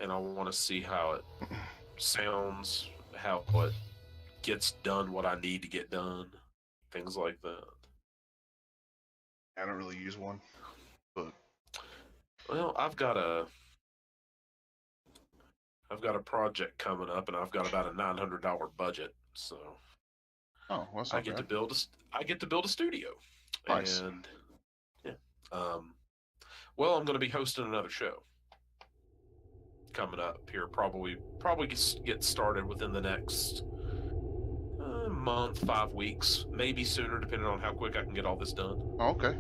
And I want to see how it sounds, how it gets done, what I need to get done, things like that. I don't really use one, but well, I've got a project coming up, and I've got about a $900 budget, so well, that's not I get bad. to build a studio, Nice. and yeah, well, I'm going to be hosting another show coming up here. Probably get started within the next month, 5 weeks, maybe sooner, depending on how quick I can get all this done. Oh, okay.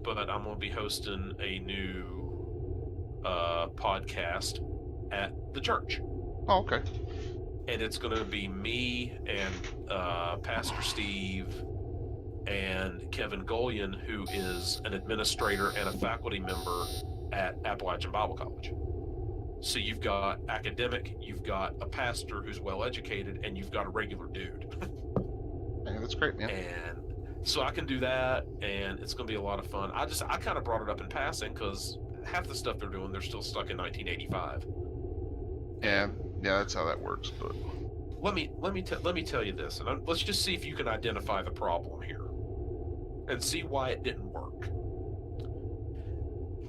But I'm going to be hosting a new podcast at the church. Oh, okay. And it's going to be me and Pastor Steve and Kevin Golian, who is an administrator and a faculty member at Appalachian Bible College. So you've got academic, you've got a pastor who's well educated, and you've got a regular dude. Hey, that's great, man. And so I can do that, and it's going to be a lot of fun. I kind of brought it up in passing because half the stuff they're doing, they're still stuck in 1985. Yeah, that's how that works. But let me tell you this, and let's just see if you can identify the problem here, and see why it didn't work.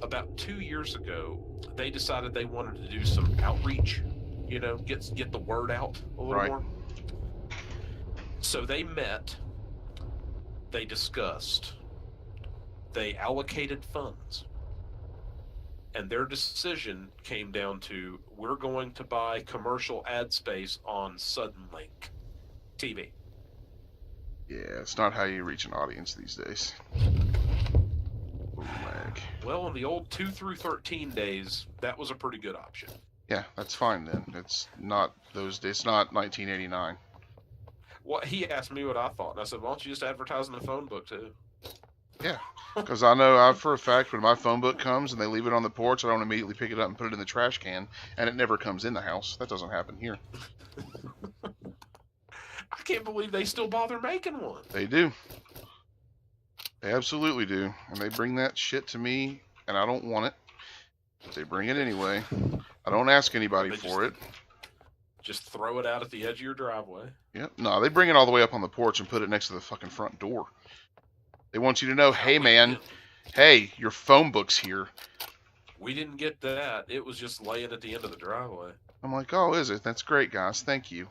About 2 years ago, they decided they wanted to do some outreach, get the word out a little more. So they met, they discussed, they allocated funds, and their decision came down to, we're going to buy commercial ad space on Suddenlink TV. Yeah, it's not how you reach an audience these days. Well, in the old 2 through 13 days, that was a pretty good option. Yeah, that's fine then. It's not those days. It's not 1989. Well, he asked me what I thought, and I said, why don't you just advertise in the phone book too? Yeah, because I know for a fact when my phone book comes and they leave it on the porch, I don't immediately pick it up and put it in the trash can, and it never comes in the house. That doesn't happen here. I can't believe they still bother making one. They do. They absolutely do. And they bring that shit to me, and I don't want it. But they bring it anyway. I don't ask anybody for it. Just throw it out at the edge of your driveway. Yep. No, they bring it all the way up on the porch and put it next to the fucking front door. They want you to know, hey man, hey, your phone book's here. We didn't get that. It was just laying at the end of the driveway. I'm like, oh, is it? That's great, guys. Thank you.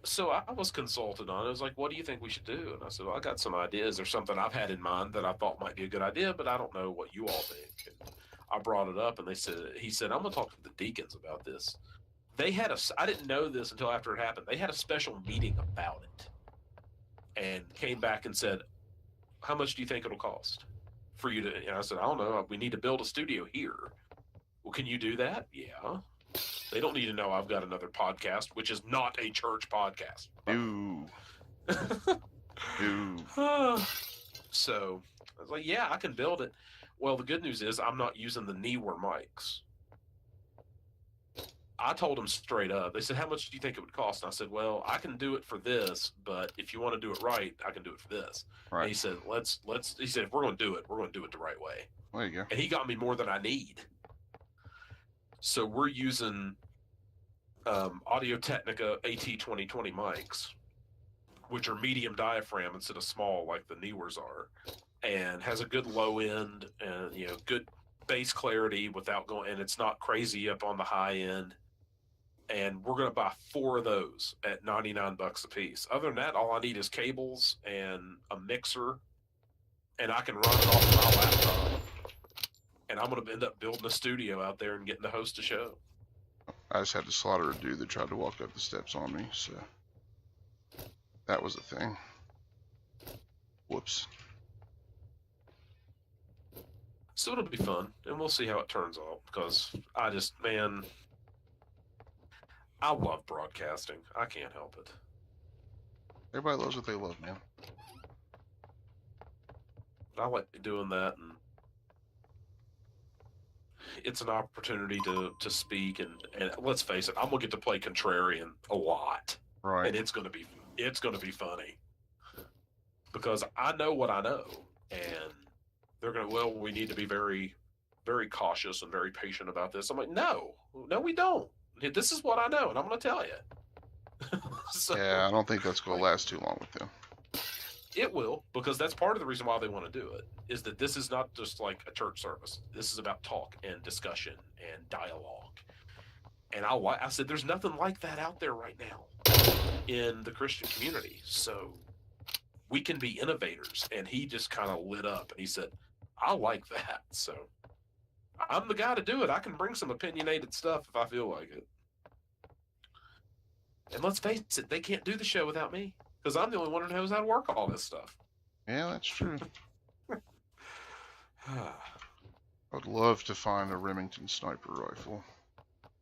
So I was consulted on it. I was like, what do you think we should do? And I said, well, I got some ideas. There's something I've had in mind that I thought might be a good idea, but I don't know what you all think. And I brought it up, and he said, I'm going to talk to the deacons about this. They had I didn't know this until after it happened. They had a special meeting about it and came back and said, how much do you think it'll cost for you to, and I said, I don't know. We need to build a studio here. Well, can you do that? Yeah. They don't need to know I've got another podcast, which is not a church podcast. Ooh. So I was like, yeah, I can build it. Well, the good news is I'm not using the Neewer mics. I told them straight up. They said, how much do you think it would cost? And I said, well, I can do it for this, but if you want to do it right, I can do it for this. Right. And he said, he said, if we're going to do it, we're going to do it the right way. There you go. And he got me more than I need. So we're using Audio-Technica AT2020 mics, which are medium diaphragm instead of small like the Neewers are, and has a good low end and good bass clarity without going, and it's not crazy up on the high end. And we're going to buy 4 of those at $99 a piece. Other than that, all I need is cables and a mixer, and I can run it off my laptop. And I'm going to end up building a studio out there and getting to host a show. I just had to slaughter a dude that tried to walk up the steps on me, so that was a thing. Whoops. So it'll be fun, and we'll see how it turns out, because I love broadcasting. I can't help it. Everybody loves what they love, man. I like doing that, and it's an opportunity to speak, and let's face it, I'm gonna get to play contrarian a lot, right? And it's gonna be funny because I know what I know, and they're gonna, well, we need to be very, very cautious and very patient about this. I'm like, no, we don't. This is what I know, and I'm gonna tell you. So, yeah, I don't think that's gonna last too long with them. It will, because that's part of the reason why they want to do it, is that this is not just like a church service. This is about talk and discussion and dialogue. And I said, there's nothing like that out there right now in the Christian community. So we can be innovators. And he just kind of lit up, and he said, I like that. So I'm the guy to do it. I can bring some opinionated stuff if I feel like it. And let's face it, they can't do the show without me, because I'm the only one who knows how to work all this stuff. Yeah, that's true. I'd love to find a Remington sniper rifle,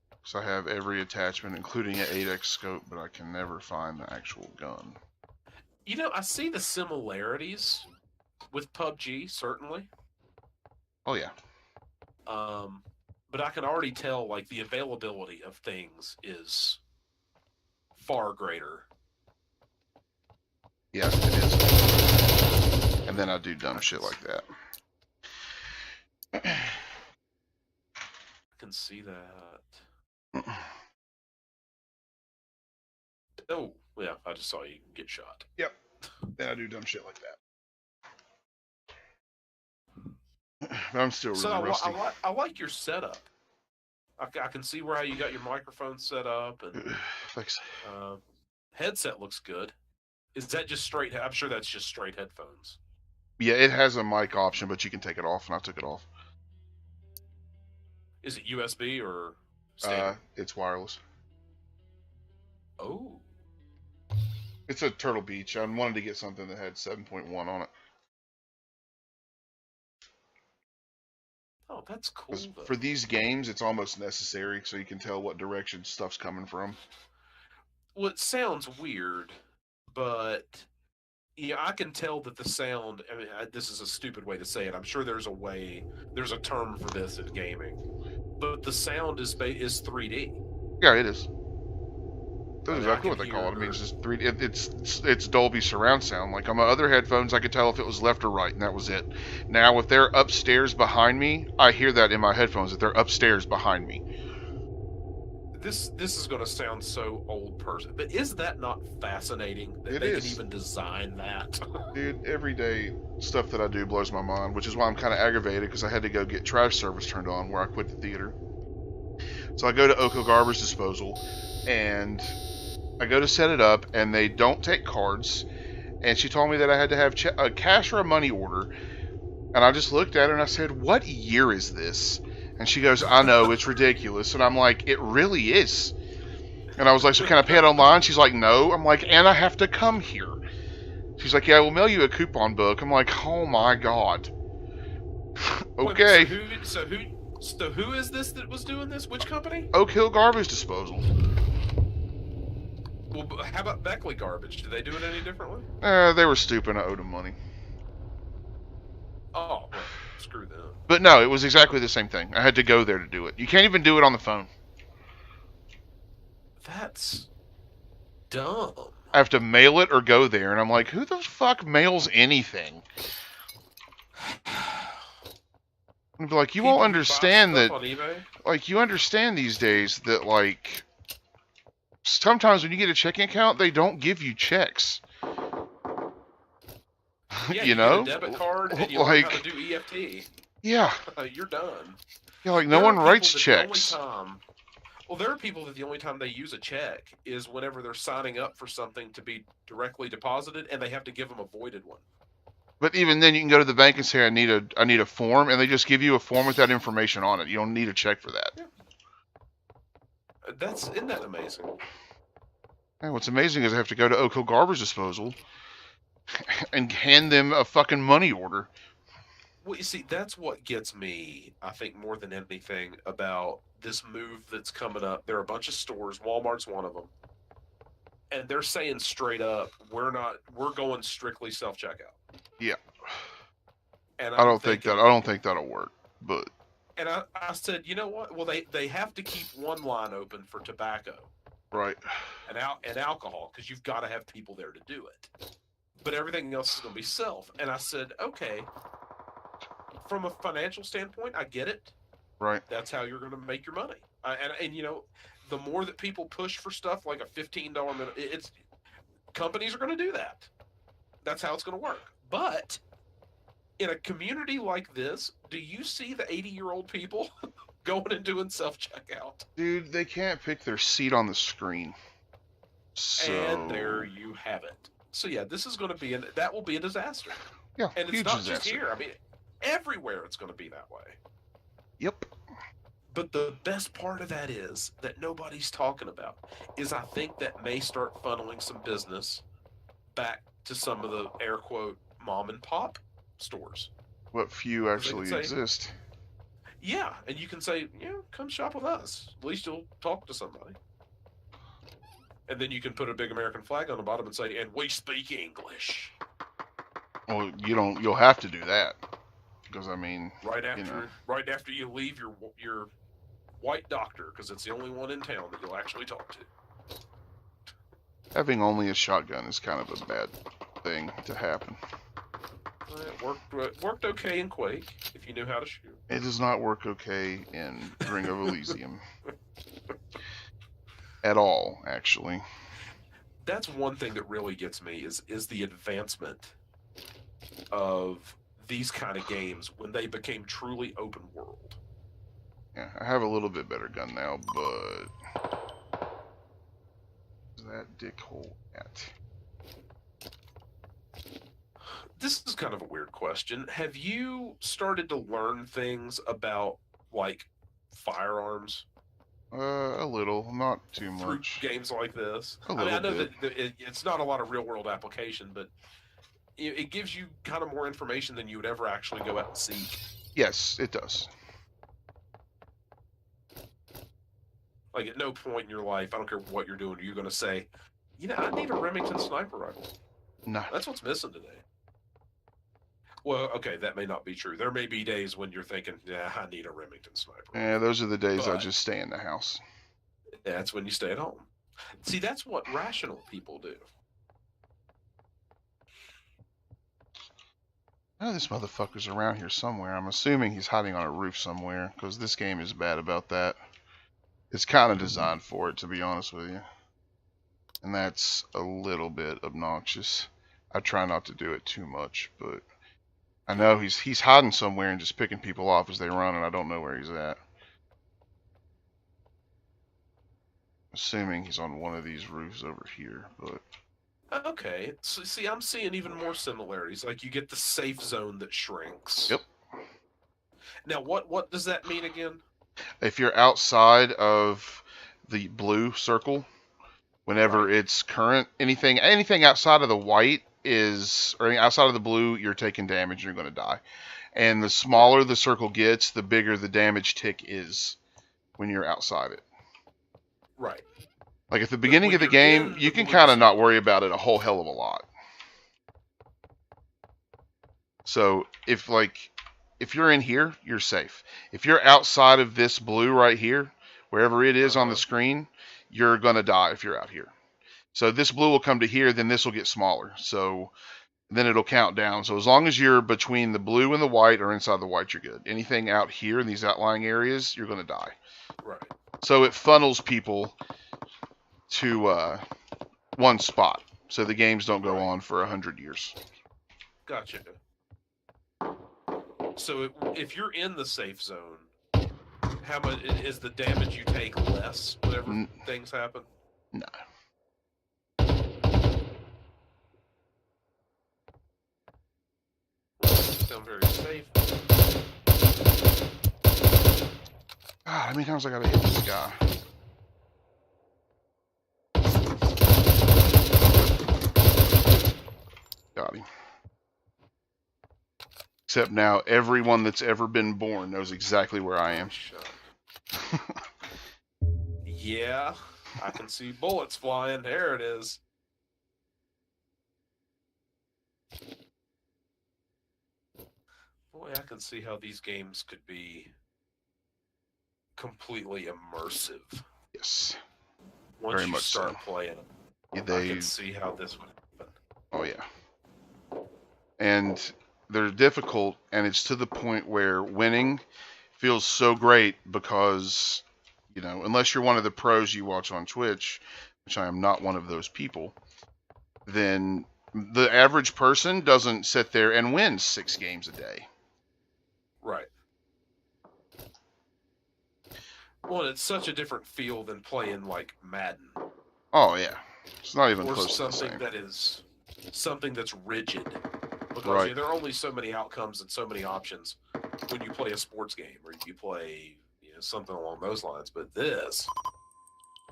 because I have every attachment, including an 8x scope, but I can never find the actual gun. I see the similarities with PUBG, certainly. Oh, yeah. But I can already tell, like, the availability of things is far greater. Yes, it is. And then I do dumb shit like that. I can see that. Oh, yeah, I just saw you get shot. Yep. Then I do dumb shit like that. But I'm still really rusty. I like your setup. I can see how you got your microphone set up. And thanks. Headset looks good. Is that just straight? I'm sure that's just straight headphones. Yeah, it has a mic option, but you can take it off, and I took it off. Is it USB or standard? It's wireless. Oh. It's a Turtle Beach. I wanted to get something that had 7.1 on it. Oh, that's cool. For these games, it's almost necessary, so you can tell what direction stuff's coming from. Well, it sounds weird, but I can tell that the sound, this is a stupid way to say it. I'm sure there's a term for this in gaming, but the sound is 3D. Yeah, it is. That's exactly what they call it. I mean, it's just 3D. It's Dolby surround sound. Like on my other headphones, I could tell if it was left or right, and that was it. Now, if they're upstairs behind me, I hear that in my headphones. If they're upstairs behind me. This is going to sound so old person, but is that not fascinating that they can even design that? Dude, everyday stuff that I do blows my mind, which is why I'm kind of aggravated, because I had to go get trash service turned on where I quit the theater. So I go to Oko Garbage Disposal, and I go to set it up, and they don't take cards. And she told me that I had to have a cash or a money order. And I just looked at her and I said, "What year is this?" And she goes, "I know, it's ridiculous." And I'm like, "It really is." And I was like, "So can I pay it online?" She's like, "No." I'm like, "And I have to come here." She's like, "Yeah, we'll mail you a coupon book." I'm like, "Oh my god." Okay. Wait, so who is this that was doing this? Which company? Oak Hill Garbage Disposal. Well, how about Beckley Garbage? Do they do it any differently? They were stupid. I owed them money. Oh, well, screw them. But no, it was exactly the same thing. I had to go there to do it. You can't even do it on the phone. That's dumb. I have to mail it or go there, and I'm like, who the fuck mails anything? And be like, you won't understand that. Like, you understand these days that, like, sometimes when you get a checking account, they don't give you checks. Yeah, you know, get a debit card and you like, learn how to do EFT. Yeah, you're done. Yeah, like no one writes checks. Well, there are people that the only time they use a check is whenever they're signing up for something to be directly deposited, and they have to give them a voided one. But even then, you can go to the bank and say, I need a form, and they just give you a form with that information on it. You don't need a check for that. Yeah. Isn't that amazing? And what's amazing is I have to go to Oak Hill Garbage Disposal and hand them a fucking money order. Well, you see, that's what gets me, I think, more than anything about this move that's coming up. There are a bunch of stores, Walmart's one of them, and they're saying straight up, we're going strictly self-checkout. Yeah. And I don't think that'll work, but. And I said, you know what? Well, they have to keep one line open for tobacco. Right. And alcohol, because you've got to have people there to do it. But everything else is going to be self. And I said, okay, from a financial standpoint, I get it. Right. That's how you're going to make your money. And you know, the more that people push for stuff like a $15 minute, companies are going to do that. That's how it's going to work. But in a community like this, do you see the 80-year-old people going and doing self-checkout? Dude, they can't pick their seat on the screen. So... And there you have it. So yeah, this is going to be that will be a disaster. Yeah, and it's huge not disaster. Just here. I mean, everywhere it's going to be that way. Yep. But the best part of that is that nobody's talking about is I think that may start funneling some business back to some of the air quote mom and pop stores. What few actually exist. Yeah, and you can say, come shop with us. At least you'll talk to somebody. And then you can put a big American flag on the bottom and say, and we speak English. Well, you'll have to do that. Because, I mean, right after you leave your white doctor, because it's the only one in town that you'll actually talk to. Having only a shotgun is kind of a bad thing to happen. It worked okay in Quake, if you knew how to shoot. It does not work okay in Ring of Elysium. At all, actually. That's one thing that really gets me is the advancement of these kind of games when they became truly open world. Yeah, I have a little bit better gun now, but... Where's that dickhole at? This is kind of a weird question. Have you started to learn things about, like, firearms? A little, not too much. Through games like this? I know that it's not a lot of real-world application, but it gives you kind of more information than you would ever actually go out and seek. Yes, it does. Like, at no point in your life, I don't care what you're doing, you're going to say, I need a Remington sniper rifle. No. That's what's missing today. Well, okay, that may not be true. There may be days when you're thinking, I need a Remington sniper rifle. Yeah, those are the days I just stay in the house. That's when you stay at home. See, that's what rational people do. I know this motherfucker's around here somewhere. I'm assuming he's hiding on a roof somewhere, because this game is bad about that. It's kind of designed for it, to be honest with you. And that's a little bit obnoxious. I try not to do it too much, but I know he's hiding somewhere and just picking people off as they run, and I don't know where he's at. Assuming he's on one of these roofs over here, but... Okay, so see, I'm seeing even more similarities. Like, you get the safe zone that shrinks. Yep. Now, what does that mean again? If you're outside of the blue circle, whenever it's current, anything outside of the white or outside of the blue, you're taking damage and you're going to die. And the smaller the circle gets, the bigger the damage tick is when you're outside it. Right. Like at the beginning of the game, you can blue kind of not zone. worry about it a whole hell of a lot. So if you're in here, you're safe. If you're outside of this blue right here, wherever it is on the screen, you're going to die if you're out here. So this blue will come to here, then this will get smaller. So then it'll count down. So as long as you're between the blue and the white or inside the white, you're good. Anything out here in these outlying areas, you're going to die. Right. So it funnels people to one spot. So the games don't go on for 100 years. Gotcha. So if you're in the safe zone, how much is the damage you take less whenever things happen? No. Sound very safe. God, how many times I gotta hit this guy? Got him. Except now, everyone that's ever been born knows exactly where I am. Yeah, I can see bullets flying. There it is. Boy, I can see how these games could be completely immersive. Yes. Once Very you much start so. playing, I can see how this would happen. Oh, yeah. And they're difficult, and it's to the point where winning feels so great because, you know, unless you're one of the pros you watch on Twitch, which I am not one of those people, then the average person doesn't sit there and win 6 games a day. Right. Well, it's such a different feel than playing like Madden. Oh yeah, it's not even or close to the something same. that is something that's rigid. Because Right. there are only so many outcomes and so many options when you play a sports game or you play something along those lines. But this,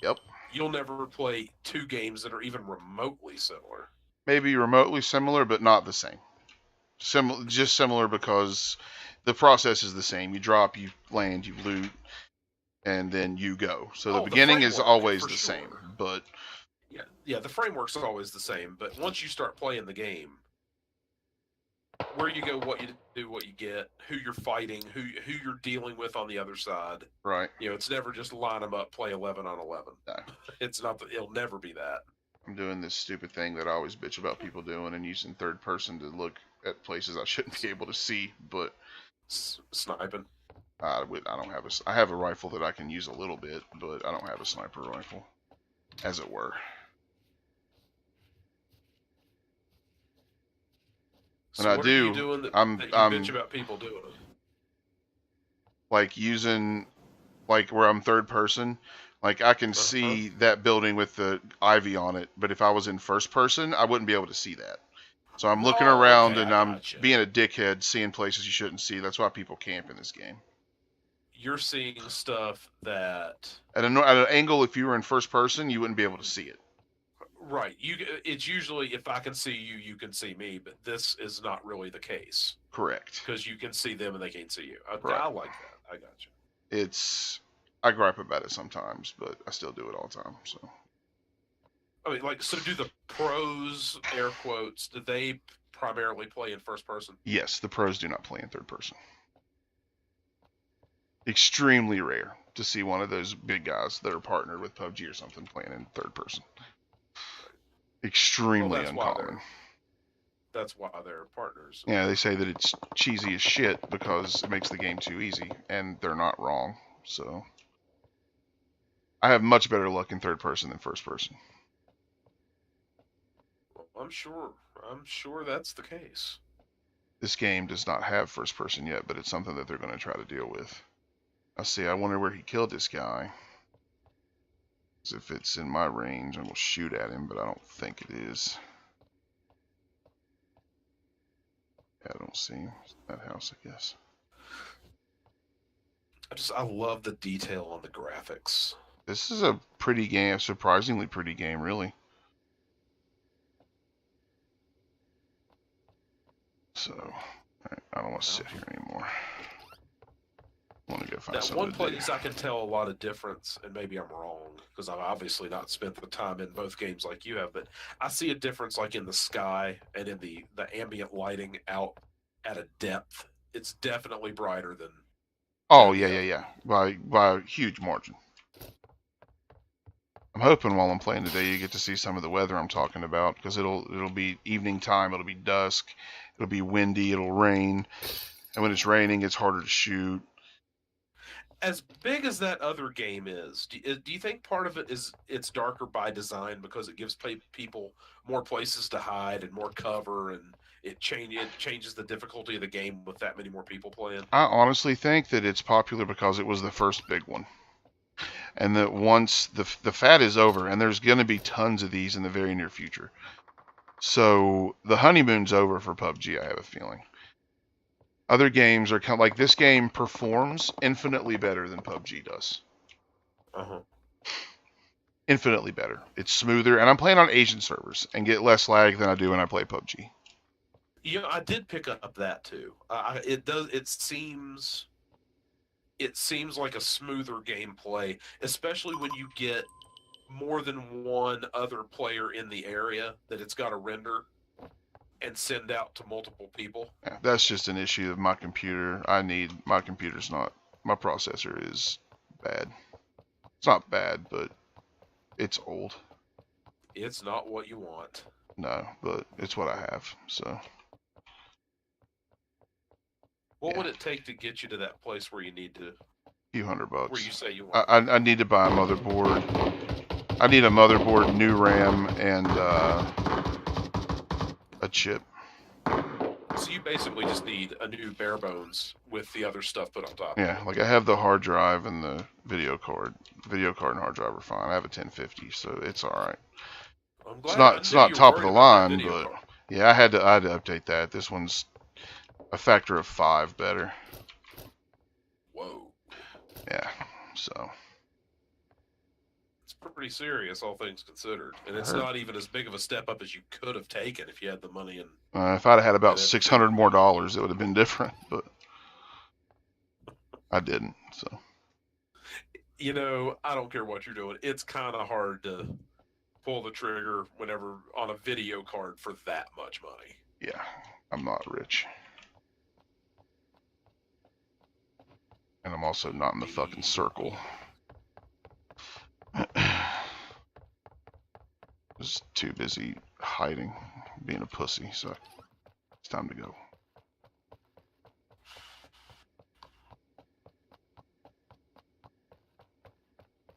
Yep. You'll never play 2 games that are even remotely similar. Maybe remotely similar, but not the same. Just similar because the process is the same. You drop, you land, you loot, and then you go. So the beginning is always the same, but yeah, the framework's always the same. But once you start playing the game, where you go, what you do, what you get, who you're fighting, who you're dealing with on the other side. Right. It's never just line them up, play 11 on 11. No. It's not. It'll never be that. I'm doing this stupid thing that I always bitch about people doing and using third person to look at places I shouldn't be able to see, but sniping. I don't have I have a rifle that I can use a little bit, but I don't have a sniper rifle, as it were. So and what I do. Are you doing that I'm bitch about people doing it? Like using, like where I'm third person. Like I can see that building with the ivy on it, but if I was in first person, I wouldn't be able to see that. So I'm looking around and I'm being a dickhead, seeing places you shouldn't see. That's why people camp in this game. You're seeing stuff that at an angle, if you were in first person, you wouldn't be able to see it. Right. It's usually if I can see you, you can see me, but this is not really the case. Correct. Because you can see them and they can't see you. Right. I like that. I got you. I gripe about it sometimes, but I still do it all the time. So. I mean, so do the pros, air quotes, do they primarily play in first person? Yes, the pros do not play in third person. Extremely rare to see one of those big guys that are partnered with PUBG or something playing in third person. Extremely uncommon. That's why they're partners. Yeah, they say that it's cheesy as shit because it makes the game too easy, and they're not wrong. So I have much better luck in third person than first person. Well, I'm sure that's the case. This game does not have first person yet, but it's something that they're going to try to deal with. I wonder where he killed this guy. 'Cause if it's in my range, I will shoot at him, but I don't think it is. Yeah, I don't see him. It's that house, I guess. I love the detail on the graphics. This is a pretty game, surprisingly pretty game, really. So, alright, I don't want to sit here anymore. I want to go find something One to do. place I can tell a lot of difference, and maybe I'm wrong, because I've obviously not spent the time in both games like you have, but I see a difference like in the sky and in the ambient lighting out at a depth. It's definitely brighter than. Oh, yeah. By a huge margin. I'm hoping while I'm playing today you get to see some of the weather I'm talking about, because it'll be evening time, it'll be dusk, it'll be windy, it'll rain, and when it's raining, it's harder to shoot. As big as that other game is, do you think part of it is it's darker by design because it gives people more places to hide and more cover, and it changes the difficulty of the game with that many more people playing? I honestly think that it's popular because it was the first big one. And that once the fad is over, and there's going to be tons of these in the very near future. So the honeymoon's over for PUBG, I have a feeling. Other games are kind of like this game performs infinitely better than PUBG does. Uh-huh. Infinitely better. It's smoother, and I'm playing on Asian servers and get less lag than I do when I play PUBG. You know, I did pick up that too. It seems like a smoother gameplay, especially when you get more than one other player in the area that it's got to render and send out to multiple people. Yeah, that's just an issue of my computer. My computer's not, my processor is bad. It's not bad, but it's old. It's not what you want. No, but it's what I have, so. What would it take to get you to that place where you need to? A few $100. Where you say you want? I need to buy a motherboard. I need a motherboard, new RAM, and a chip. So you basically just need a new bare bones with the other stuff put on top. Yeah, like I have the hard drive and the video card. Video card and hard drive are fine. I have a 1050, so it's all right. I'm glad It's not top of the line, but card. Yeah, I had to update that. This one's a factor of 5 better. Whoa. Yeah, so. It's pretty serious, all things considered, and it's not even as big of a step up as you could have taken if you had the money. And if I'd have had about $600 more, it would have been different, but I didn't. So. You know, I don't care what you're doing. It's kind of hard to pull the trigger whenever on a video card for that much money. Yeah, I'm not rich. And I'm also not in the fucking circle. Just too busy hiding, being a pussy, so it's time to go.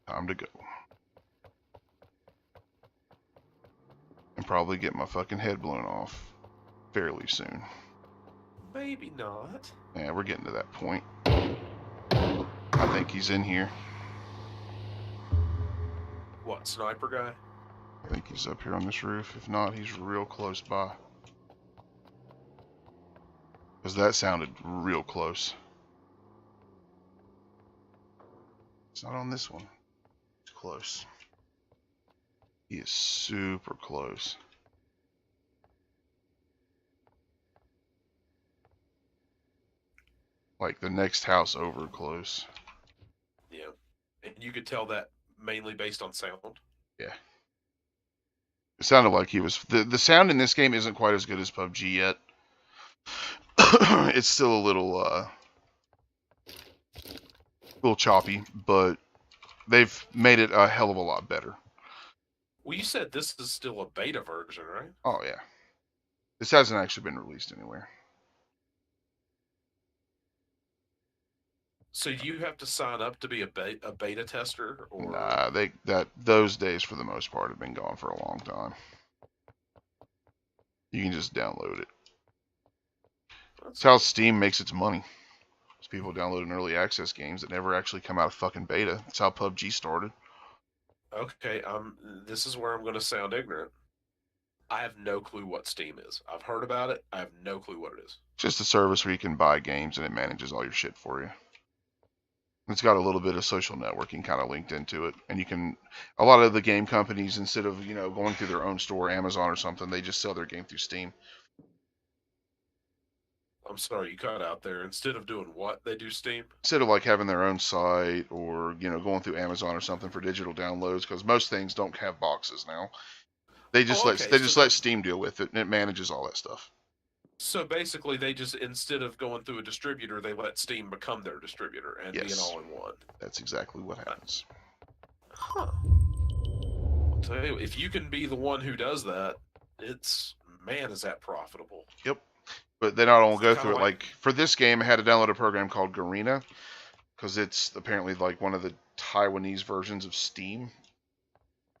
Time to go. And probably get my fucking head blown off fairly soon. Maybe not. Yeah, we're getting to that point. I think he's in here. What, sniper guy? I think he's up here on this roof. If not, he's real close by. Because that sounded real close. It's not on this one. It's close. He is super close. Like the next house over close. Yeah. And you could tell that mainly based on sound. Yeah. It sounded like he was... The sound in this game isn't quite as good as PUBG yet. It's still a little choppy, but they've made it a hell of a lot better. Well, you said this is still a beta version, right? Oh, yeah. This hasn't actually been released anywhere. So do you have to sign up to be a beta tester? Or... Nah, those days for the most part have been gone for a long time. You can just download it. That's how Steam makes its money. It's people downloading early access games that never actually come out of fucking beta. That's how PUBG started. Okay, this is where I'm going to sound ignorant. I have no clue what Steam is. I've heard about it. I have no clue what it is. Just a service where you can buy games and it manages all your shit for you. It's got a little bit of social networking kind of linked into it, and you can. A lot of the game companies, instead of going through their own store, Amazon or something, they just sell their game through Steam. I'm sorry, you cut out there. Instead of doing what, they do Steam? Instead of like having their own site or going through Amazon or something for digital downloads, because most things don't have boxes now. They just let Steam deal with it, and it manages all that stuff. So basically, they just, instead of going through a distributor, they let Steam become their distributor and be an all-in-one. That's exactly what happens. Huh. I'll tell you, if you can be the one who does that, man, is that profitable. Yep. But they not only go through it, like for this game, I had to download a program called Garena, because it's apparently like one of the Taiwanese versions of Steam.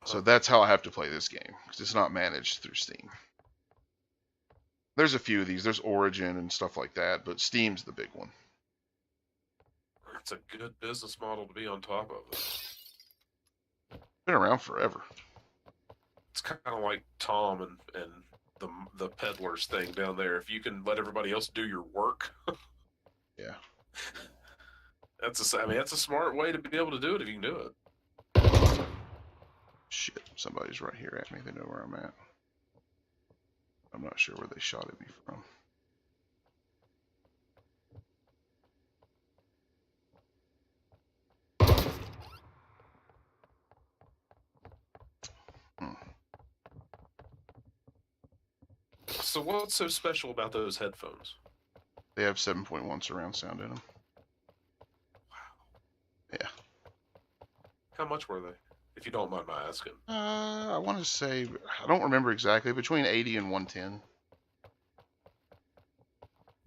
So that's how I have to play this game, because it's not managed through Steam. There's a few of these. There's Origin and stuff like that, but Steam's the big one. It's a good business model to be on top of. Been around forever. It's kind of like Tom and the peddlers thing down there. If you can let everybody else do your work. Yeah. That's a smart way to be able to do it if you can do it. Shit, somebody's right here at me. They know where I'm at. I'm not sure where they shot at me from. So what's so special about those headphones? They have 7.1 surround sound in them. Wow. Yeah. How much were they, if you don't mind my asking? I want to say, I don't remember exactly, between 80 and 110.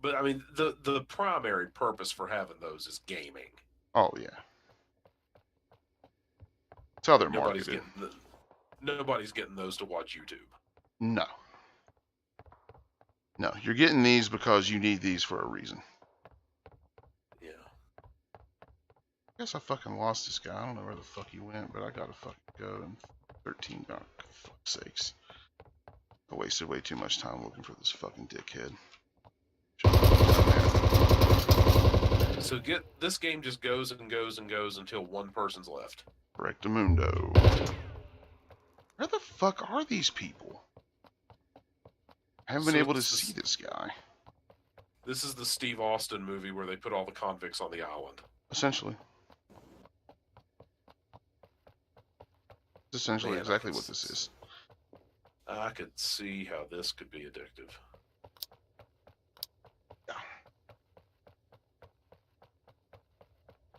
But I mean, the primary purpose for having those is gaming. Oh yeah. That's how they're marketed. Nobody's getting those to watch YouTube. No. No, you're getting these because you need these for a reason. Yeah. I guess I fucking lost this guy. I don't know where the fuck he went, but I gotta fucking go in 13. Oh, for fuck's sakes. I wasted way too much time looking for this fucking dickhead. So this game just goes and goes and goes until one person's left. Rectamundo. Where the fuck are these people? I haven't been able to see this guy. This is the Steve Austin movie where they put all the convicts on the island. Essentially. It's essentially exactly what this is. I could see how this could be addictive. Yeah.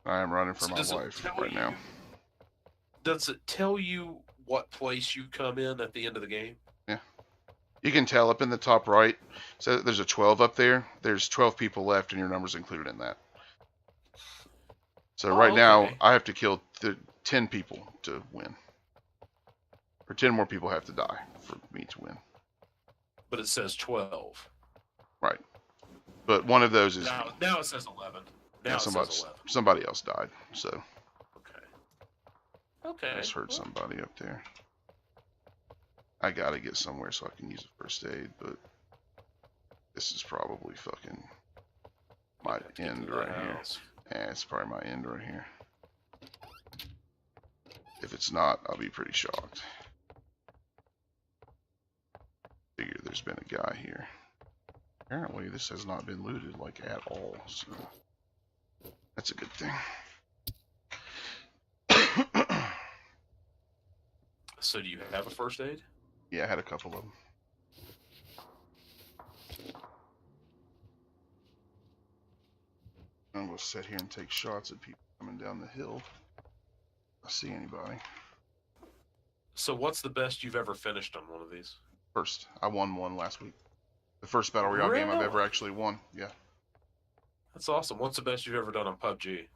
I am running for my life right now. Does it tell you what place you come in at the end of the game? Yeah. You can tell up in the top right. So there's a 12 up there. There's 12 people left, and your number's included in that. So right now, I have to kill 10 people to win. Or 10 more people have to die for me to win. But it says 12. Right. But one of those is... Now it says 11. Now it says 11. Somebody else died, so... Okay. I just heard somebody up there. I gotta get somewhere so I can use a first aid, but... This is probably fucking... my end right here. Yeah, it's probably my end right here. If it's not, I'll be pretty shocked. Figure there's been a guy here. Apparently this has not been looted, like, at all, so... That's a good thing. So do you have a first aid? Yeah, I had a couple of them. I'm going to sit here and take shots at people coming down the hill. If I see anybody. So what's the best you've ever finished on one of these? First. I won one last week. The first Battle Royale game I've ever actually won. Yeah. That's awesome. What's the best you've ever done on PUBG?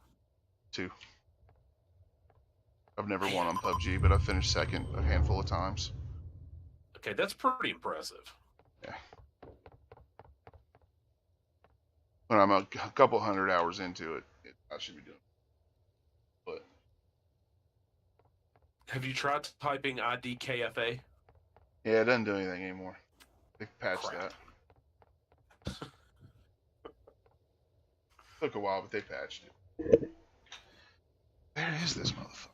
2. I've never won on PUBG, but I've finished second a handful of times. Okay, that's pretty impressive. Yeah. When I'm a couple hundred hours into it, I should be doing it. But Have you tried typing IDKFA? Yeah, it doesn't do anything anymore. They patched Crap. that. Took a while, but they patched it. There is this motherfucker.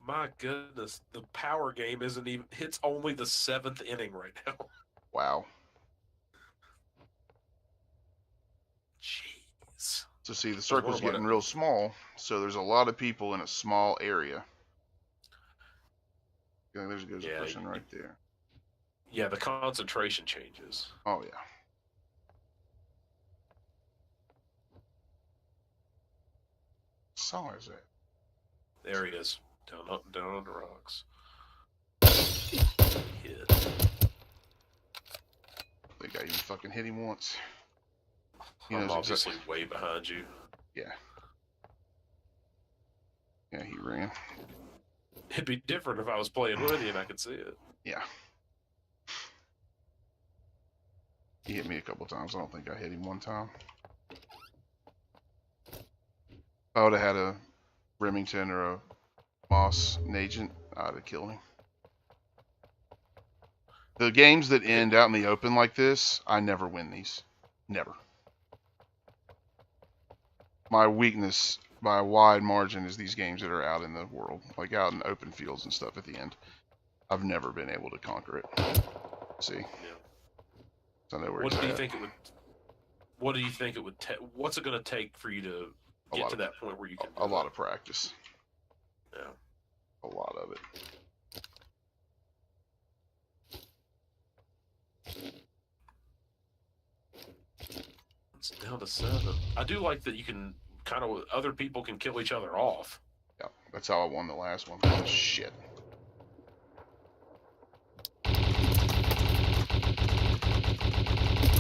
My goodness, the power game isn't even. It's only the 7th inning right now. Wow. Jeez. So see, the circle's getting real small, so there's a lot of people in a small area. Yeah, there's goes a person right there. Yeah, the concentration changes. Oh yeah. So is it? There he is, down on the rocks. Hit. I think I even fucking hit him once. I'm obviously way behind you. Yeah. Yeah, he ran. It'd be different if I was playing with you and I could see it. Yeah. He hit me a couple times. I don't think I hit him one time. If I would have had a Remington or a Moss agent, I'd have killed him. The games that end out in the open like this, I never win these. Never. My weakness by a wide margin is these games that are out in the world, like out in open fields and stuff at the end. I've never been able to conquer it. See? Yeah. So I know where What do you think it would? What do you think it would take? What's it going to take for you to get to that point where you can? A lot of practice. Yeah. A lot of it. It's down to 7. I do like that you can kind of other people can kill each other off. Yeah, that's how I won the last one. Oh, shit.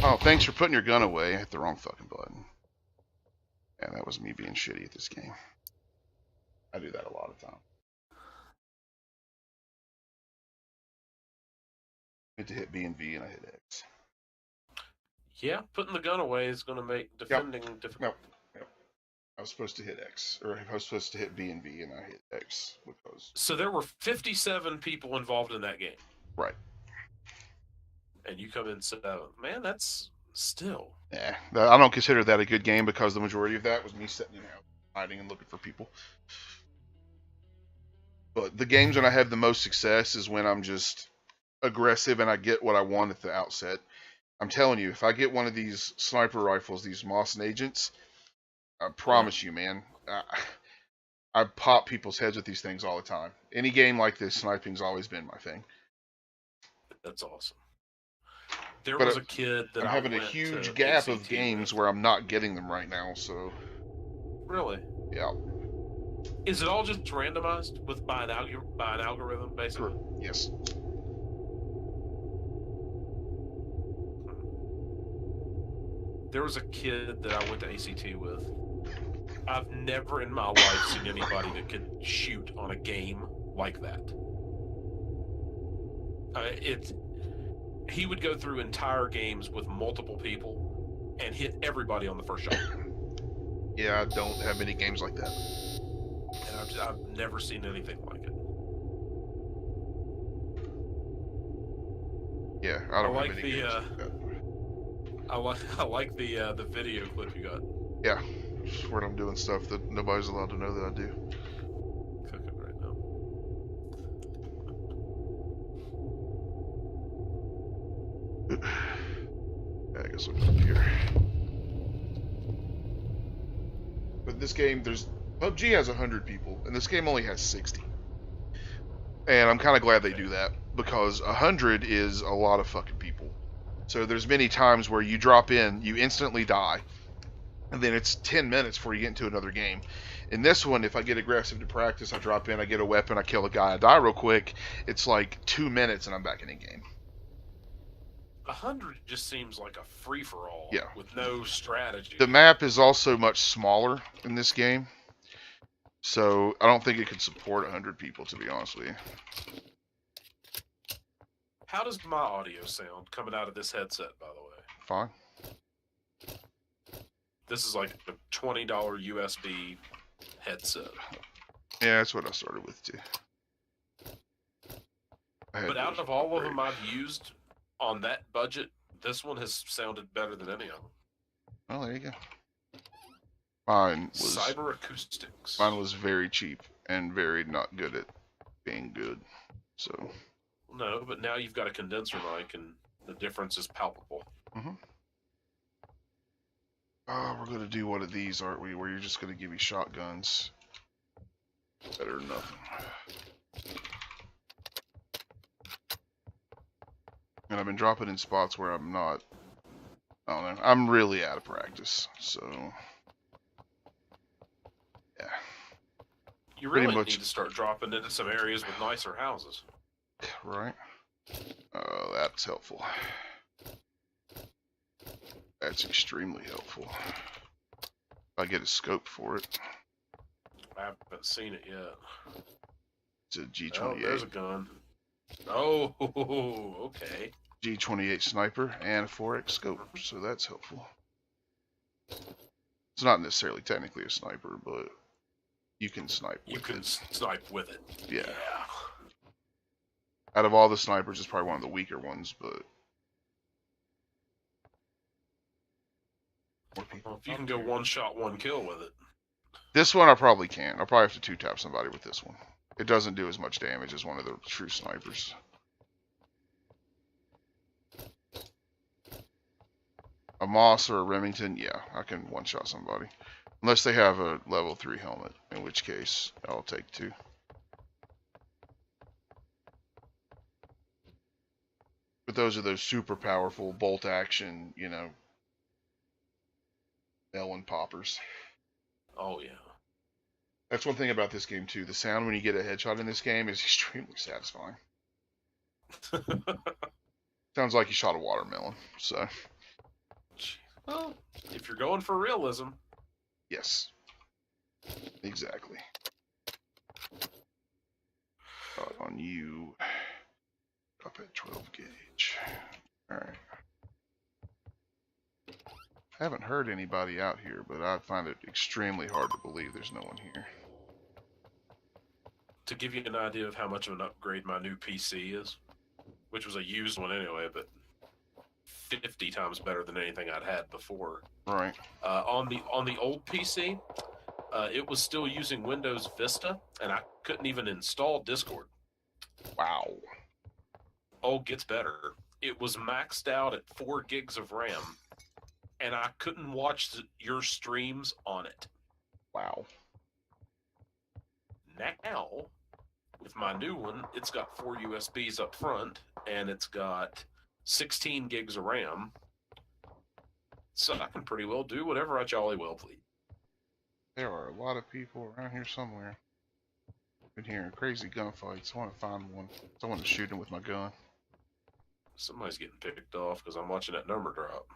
Oh, thanks for putting your gun away. I hit the wrong fucking button. Yeah, that was me being shitty at this game. I do that a lot of times. I hit to hit B and V and I hit X. Yeah, putting the gun away is going to make defending difficult. No. I was supposed to hit X, or I was supposed to hit B and V and I hit X. Because... So there were 57 people involved in that game. Right. And you come in 7th. Man, that's still. Yeah, I don't consider that a good game because the majority of that was me sitting out, hiding and looking for people. But the games when I have the most success is when I'm just aggressive and I get what I want at the outset. I'm telling you, if I get one of these sniper rifles, these Moss agents, I promise you, man, I pop people's heads with these things all the time. Any game like this, sniping's always been my thing. That's awesome. There was a kid that I'm having a huge gap of games where I'm not getting them right now, so... Really? Yeah. Is it all just randomized by an algorithm, basically? Yes. There was a kid that I went to ACT with. I've never in my life seen anybody that could shoot on a game like that. He would go through entire games with multiple people and hit everybody on the first shot. Yeah, I don't have many games like that. And I've never seen anything like it. Yeah, I don't like have many games like that. I like the video clip you got. Yeah, just where I'm doing stuff that nobody's allowed to know that I do. Cooking right now. Yeah, I guess I'll go up here. But this game, PUBG has 100 people, and this game only has 60. And I'm kind of glad they do that, because 100 is a lot of fucking people. So there's many times where you drop in, you instantly die, and then it's 10 minutes before you get into another game. In this one, if I get aggressive to practice, I drop in, I get a weapon, I kill a guy, I die real quick, it's like 2 minutes and I'm back in a game. 100 just seems like a free-for-all with no strategy. The map is also much smaller in this game, so I don't think it could support 100 people, to be honest with you. How does my audio sound coming out of this headset, by the way? Fine. This is like a $20 USB headset. Yeah, that's what I started with too. But out of all of them I've used on that budget, this one has sounded better than any of them. Well, there you go. Mine was Cyber acoustics. Mine was very cheap and very not good at being good. So. No, but now you've got a condenser mic, and the difference is palpable. Mm-hmm. Oh, we're gonna do one of these, aren't we? Where you're just gonna give me shotguns. Better than nothing. And I've been dropping in spots where I'm not. I don't know. I'm really out of practice, so yeah. You really need to start dropping into some areas with nicer houses. Right. Oh, that's helpful. That's extremely helpful. If I get a scope for it. I haven't seen it yet. It's a G28. Oh, there's a gun. Oh, okay. G28 sniper and a 4X scope, so that's helpful. It's not necessarily technically a sniper, but you can snipe with it. You can snipe with it. Yeah. Yeah. Out of all the snipers, it's probably one of the weaker ones, but... Well, if you can go one shot, one kill with it. This one I probably can't. I'll probably have to two-tap somebody with this one. It doesn't do as much damage as one of the true snipers. A Moss or a Remington, yeah, I can one-shot somebody. Unless they have a level 3 helmet, in which case I'll take 2. But those are those super powerful bolt action, you know, L1 poppers. Oh, yeah. That's one thing about this game, too. The sound when you get a headshot in this game is extremely satisfying. Sounds like you shot a watermelon, so... Well, if you're going for realism. Yes. Exactly. Shot on you. Up at 12 gauge. Alright. Haven't heard anybody out here, but I find it extremely hard to believe there's no one here. To give you an idea of how much of an upgrade my new PC is, which was a used one anyway, but 50 times better than anything I'd had before. Right. On the old PC, it was still using Windows Vista, and I couldn't even install Discord. Wow. Oh, gets better. It was maxed out at 4 gigs of RAM, and I couldn't watch your streams on it. Wow. Now, with my new one, it's got 4 USBs up front, and it's got 16 gigs of RAM, so I can pretty well do whatever I jolly well please. There are a lot of people around here somewhere. Been hearing crazy gunfights. I want to find one. I want to shoot him with my gun. Somebody's getting picked off because I'm watching that number drop.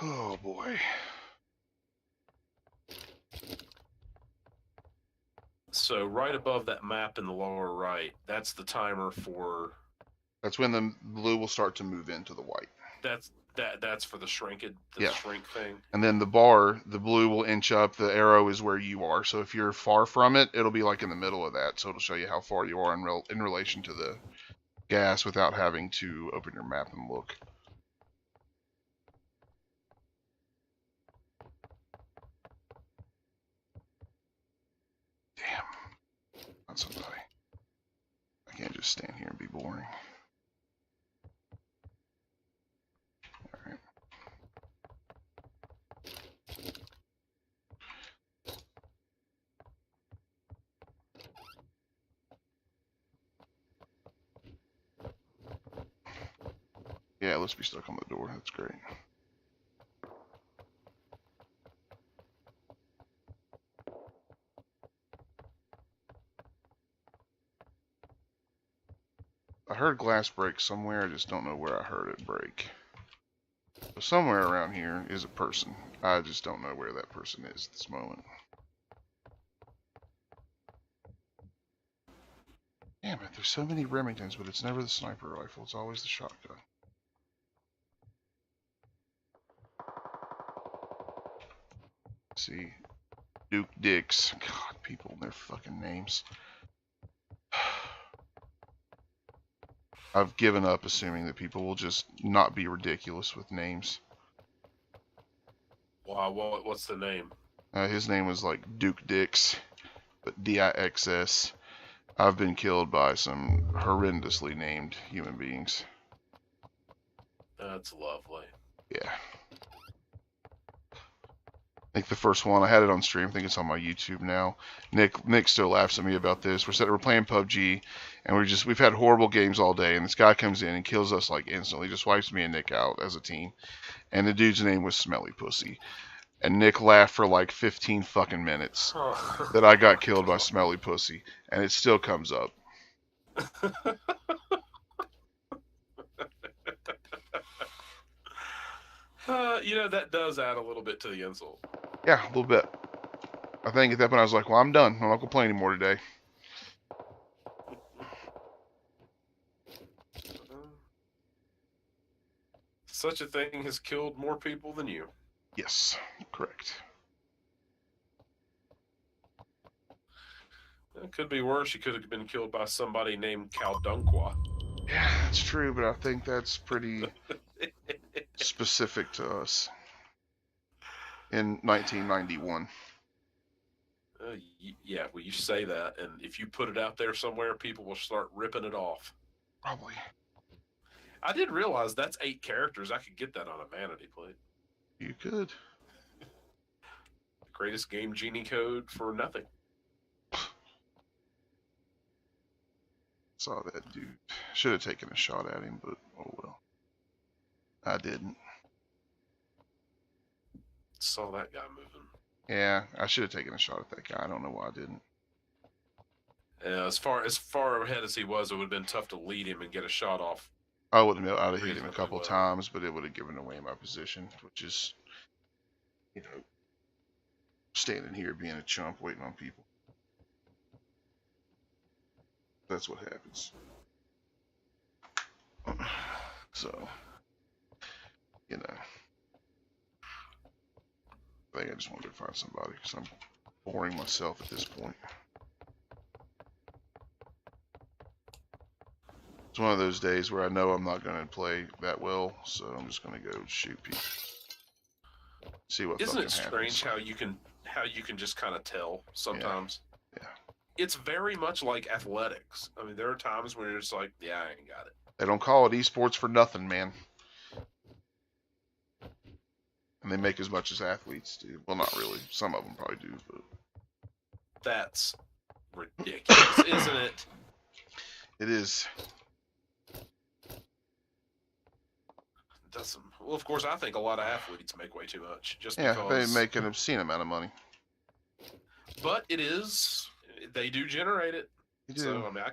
Oh boy. So right above that map in the lower right, that's the timer for... That's when the blue will start to move into the white. That's for the shrink thing. And then the bar, the blue will inch up. The arrow is where you are. So if you're far from it, it'll be like in the middle of that. So it'll show you how far you are in relation to the gas without having to open your map and look. Damn. Not somebody. I can't just stand here and be boring. Alright. Yeah, let's be stuck on the door. That's great. I heard glass break somewhere, I just don't know where I heard it break. So somewhere around here is a person. I just don't know where that person is at this moment. Damn it, there's so many Remingtons, but it's never the sniper rifle. It's always the shotgun. See, Duke Dix. God, people and their fucking names. I've given up assuming that people will just not be ridiculous with names. Wow, what's the name? His name was like Duke Dix, but D-I-X-S. I've been killed by some horrendously named human beings. That's lovely. Yeah. I think the first one, I had it on stream. I think it's on my YouTube now. Nick still laughs at me about this. We're playing PUBG, and we've had horrible games all day, and this guy comes in and kills us like instantly, just wipes me and Nick out as a team. And the dude's name was Smelly Pussy. And Nick laughed for like 15 fucking minutes that I got killed by Smelly Pussy, and it still comes up. That does add a little bit to the insult. Yeah, a little bit. I think at that point I was like, well, I'm done. I'm not going to play anymore today. Such a thing has killed more people than you. Yes, correct. It could be worse. You could have been killed by somebody named Caldunkwa. Yeah, that's true, but I think that's pretty specific to us in 1991. Yeah, well, you say that, and if you put it out there somewhere, people will start ripping it off. Probably. I did realize that's 8 characters. I could get that on a vanity plate. You could. Greatest game genie code for nothing. Saw that dude. Should have taken a shot at him, but oh well. I didn't. Saw that guy moving. Yeah, I should have taken a shot at that guy. I don't know why I didn't. As far ahead as he was, it would have been tough to lead him and get a shot off. I would have hit him a couple times, but it would have given away my position, which is, standing here being a chump waiting on people. That's what happens. So, I think I just wanted to find somebody because I'm boring myself at this point. It's one of those days where I know I'm not going to play that well, so I'm just going to go shoot people. See what Isn't it strange happens. how you can just kind of tell sometimes? Yeah. It's very much like athletics. I mean, there are times when you're just like, yeah, I ain't got it. They don't call it esports for nothing, man. And they make as much as athletes do. Well, not really. Some of them probably do, but that's ridiculous, isn't it? It is. Well, of course, I think a lot of athletes make way too much. Because they make an obscene amount of money. But they do generate it. You do. So I mean, I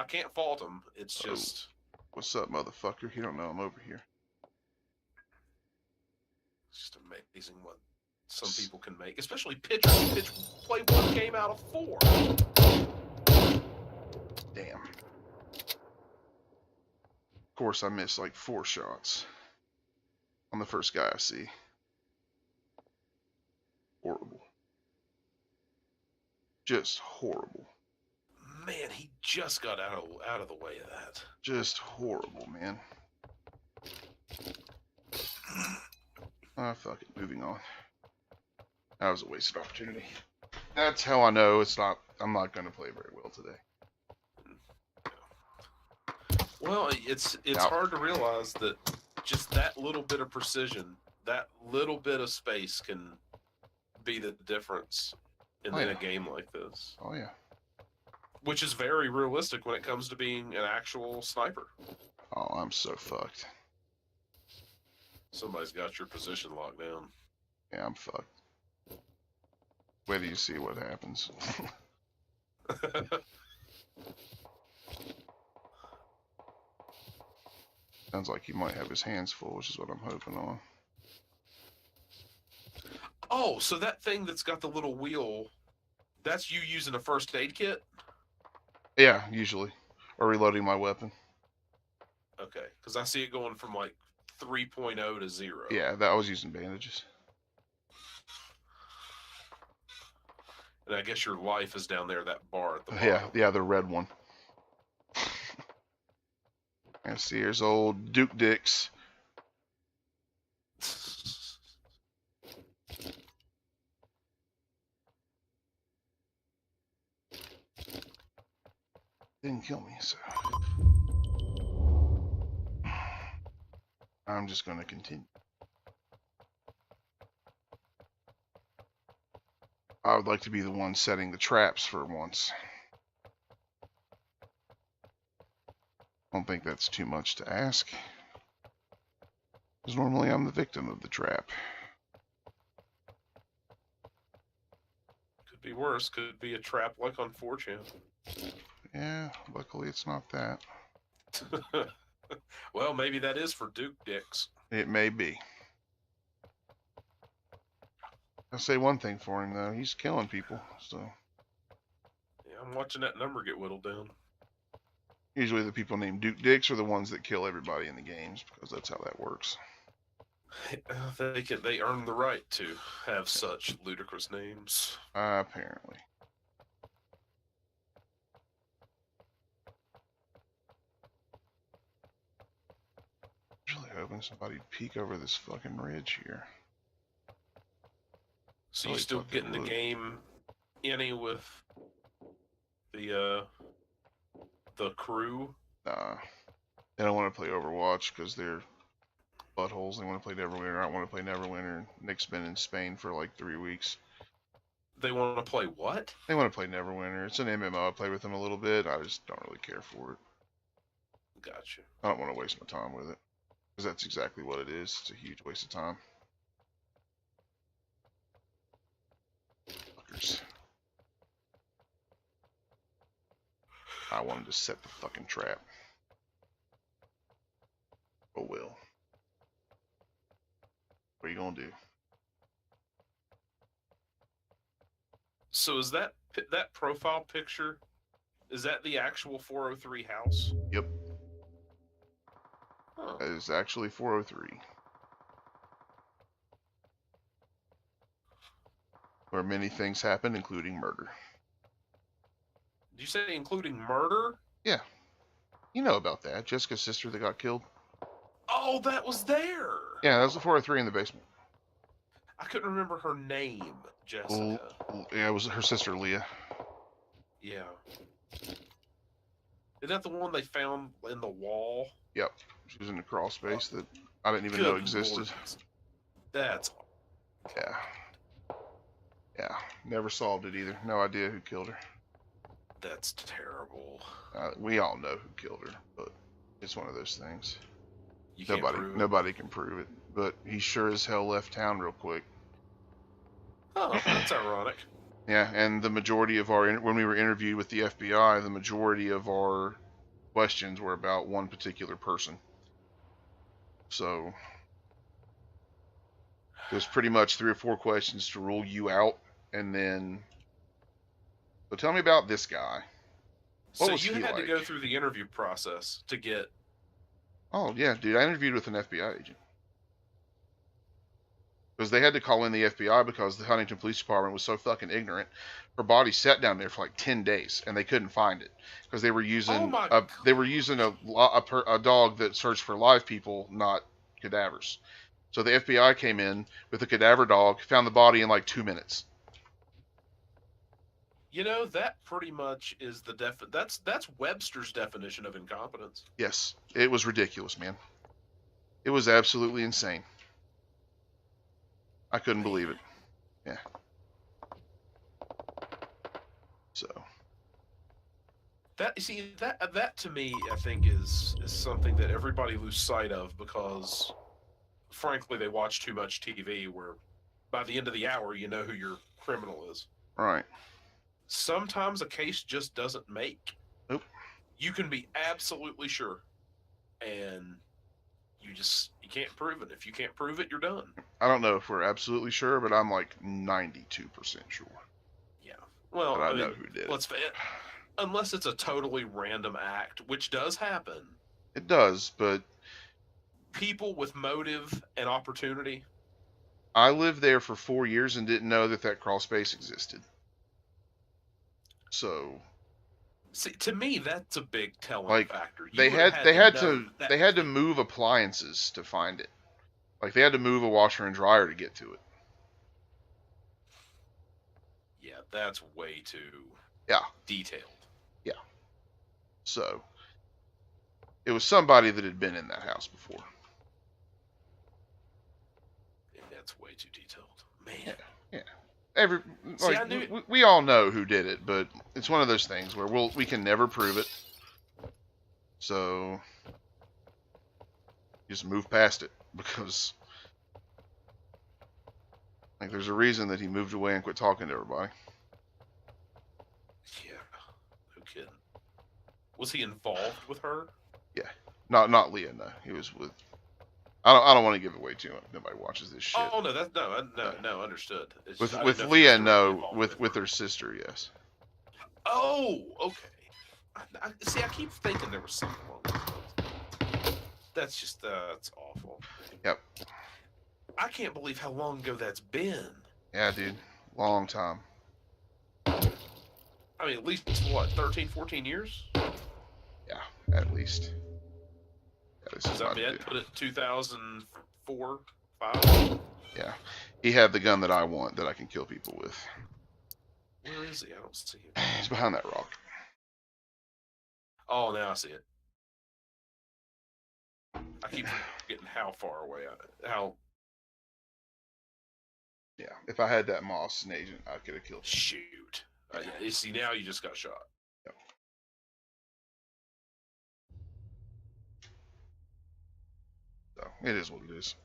can't fault them. It's just. What's up, motherfucker? You don't know I'm over here. It's just amazing what some people can make, especially pitchers who play 1 game out of 4. Damn. Of course, I missed like 4 shots on the first guy I see. Horrible. Just horrible. Man, he just got out of the way of that. Just horrible, man. Fuck it. Moving on. That was a wasted opportunity. That's how I know I'm not going to play very well today. Well, it's hard to realize that just that little bit of precision, that little bit of space can be the difference in a game like this. Oh, yeah. Which is very realistic when it comes to being an actual sniper. Oh, I'm so fucked. Somebody's got your position locked down. Yeah, I'm fucked. Wait till you see what happens. Sounds like he might have his hands full, which is what I'm hoping on. Oh, so that thing that's got the little wheel, that's you using a first aid kit? Yeah, that's me. That's you using a first aid kit? Oh, so that thing that's got the little wheel, that's you using a first aid kit? Oh, so that thing that's got the little wheel, that's you using a first aid kit? Oh, so that thing that's got the little wheel, that's you using a first aid kit? Yeah, usually. Or reloading my weapon. Okay, because I see it going from like 3.0 to 0. Yeah, I was using bandages. And I guess your life is down there, that bar at the bottom. Yeah, the red one. I see here's old Duke Dix. Didn't kill me, so I'm just going to continue. I would like to be the one setting the traps for once. I don't think that's too much to ask. Because normally I'm the victim of the trap. Could be worse. Could be a trap like on 4chan. Yeah, luckily it's not that. Well, maybe that is for Duke Dix. It may be. I'll say one thing for him, though. He's killing people, so... Yeah, I'm watching that number get whittled down. Usually the people named Duke Dix are the ones that kill everybody in the games, because that's how that works. They earn the right to have such ludicrous names. Apparently. Really hoping somebody'd peek over this fucking ridge here. So you still getting the game any with the crew? Nah. They don't want to play Overwatch because they're buttholes. They want to play Neverwinter. I don't want to play Neverwinter. Nick's been in Spain for like 3 weeks. They want to play what? They want to play Neverwinter. It's an MMO. I play with them a little bit. I just don't really care for it. Gotcha. I don't want to waste my time with it. Because that's exactly what it is. It's a huge waste of time. Fuckers. I wanted to set the fucking trap. Oh well. What are you gonna do? So is that profile picture? Is that the actual 403 house? Yep. Huh. That is actually 403. Where many things happen, including murder. Did you say including murder? Yeah. You know about that. Jessica's sister that got killed. Oh, that was there. Yeah, that was the 403 in the basement. I couldn't remember her name, Jessica. Yeah, it was her sister, Leah. Yeah. Is that the one they found in the wall? Yep. She was in the crawl space that I didn't even know existed. Lord. That's... Yeah. Yeah. Never solved it either. No idea who killed her. That's terrible. We all know who killed her, but it's one of those things. You can't prove it. Nobody can prove it, but he sure as hell left town real quick. Oh, that's ironic. Yeah, and the majority of our when we were interviewed with the FBI, the majority of our questions were about one particular person. So there's pretty much 3 or 4 questions to rule you out, and then. So tell me about this guy. So you had to go through the interview process to get... Oh, yeah, dude. I interviewed with an FBI agent. Because they had to call in the FBI because the Huntington Police Department was so fucking ignorant. Her body sat down there for like 10 days, and they couldn't find it. Because they were using a dog that searched for live people, not cadavers. So the FBI came in with a cadaver dog, found the body in like 2 minutes. You know, that pretty much is the that's Webster's definition of incompetence. Yes, it was ridiculous, man. It was absolutely insane. I couldn't believe it. Yeah. So. That to me, I think is something that everybody loses sight of because, frankly, they watch too much TV. Where by the end of the hour, you know who your criminal is. Right. Sometimes a case just doesn't make. Nope. You can be absolutely sure, and you can't prove it. If you can't prove it, you're done. I don't know if we're absolutely sure, but I'm like 92% sure. Yeah. Well, I know who did. unless it's a totally random act, which does happen. It does, but people with motive and opportunity. I lived there for 4 years and didn't know that that crawl space existed. So, see, to me, that's a big telling like, factor. they had to move appliances to find it. Like, they had to move a washer and dryer to get to it. Yeah, that's way too detailed. Yeah. So, it was somebody that had been in that house before. Yeah, that's way too detailed. Man. Yeah. We all know who did it, but it's one of those things where we can never prove it. So, just move past it, because like there's a reason that he moved away and quit talking to everybody. Yeah, no kidding. Was he involved with her? Yeah, not Leah. No, he was with. I don't want to give away too much. Nobody watches this shit. Oh no, no, understood. It's with Leah, no. With her sister, yes. Oh, okay. See, I keep thinking there was something wrong with it. That's just that's awful. Yep. I can't believe how long ago that's been. Yeah, dude. Long time. I mean, at least, what, 13, 14 years? Yeah, at least. Yeah, Does that mean put it 2004, 5? Yeah. He had the gun that I want that I can kill people with. Where is he? I don't see him. He's behind that rock. Oh, now I see it. I keep forgetting how far away how... Yeah, if I had that Moss and agent, I could have killed him. Shoot. You see, now you just got shot. Yep. So, it is what it is.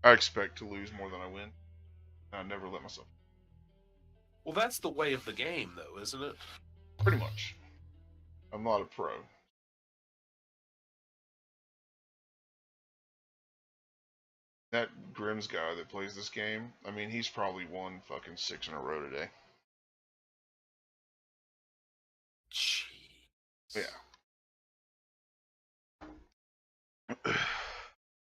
I expect to lose more than I win. I never let myself. Well, that's the way of the game, though, isn't it? Pretty much. I'm not a pro. That Grimm's guy that plays this game, I mean, he's probably won fucking 6 in a row today. Jeez. Yeah.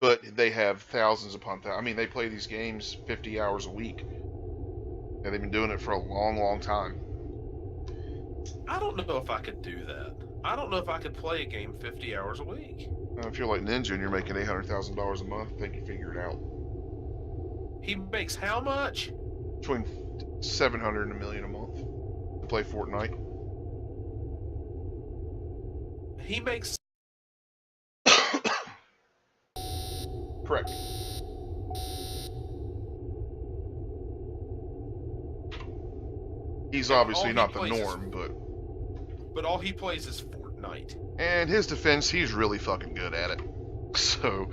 But they have thousands upon thousands. I mean, they play these games 50 hours a week. And they've been doing it for a long, long time. I don't know if I could do that. I don't know if I could play a game 50 hours a week. If you're like Ninja and you're making $800,000 a month, I think you figure it out. He makes how much? Between 700 and $1 million a month to play Fortnite. He makes... Correct. He's obviously not the norm, but all he plays is Fortnite. And his defense, he's really fucking good at it. So...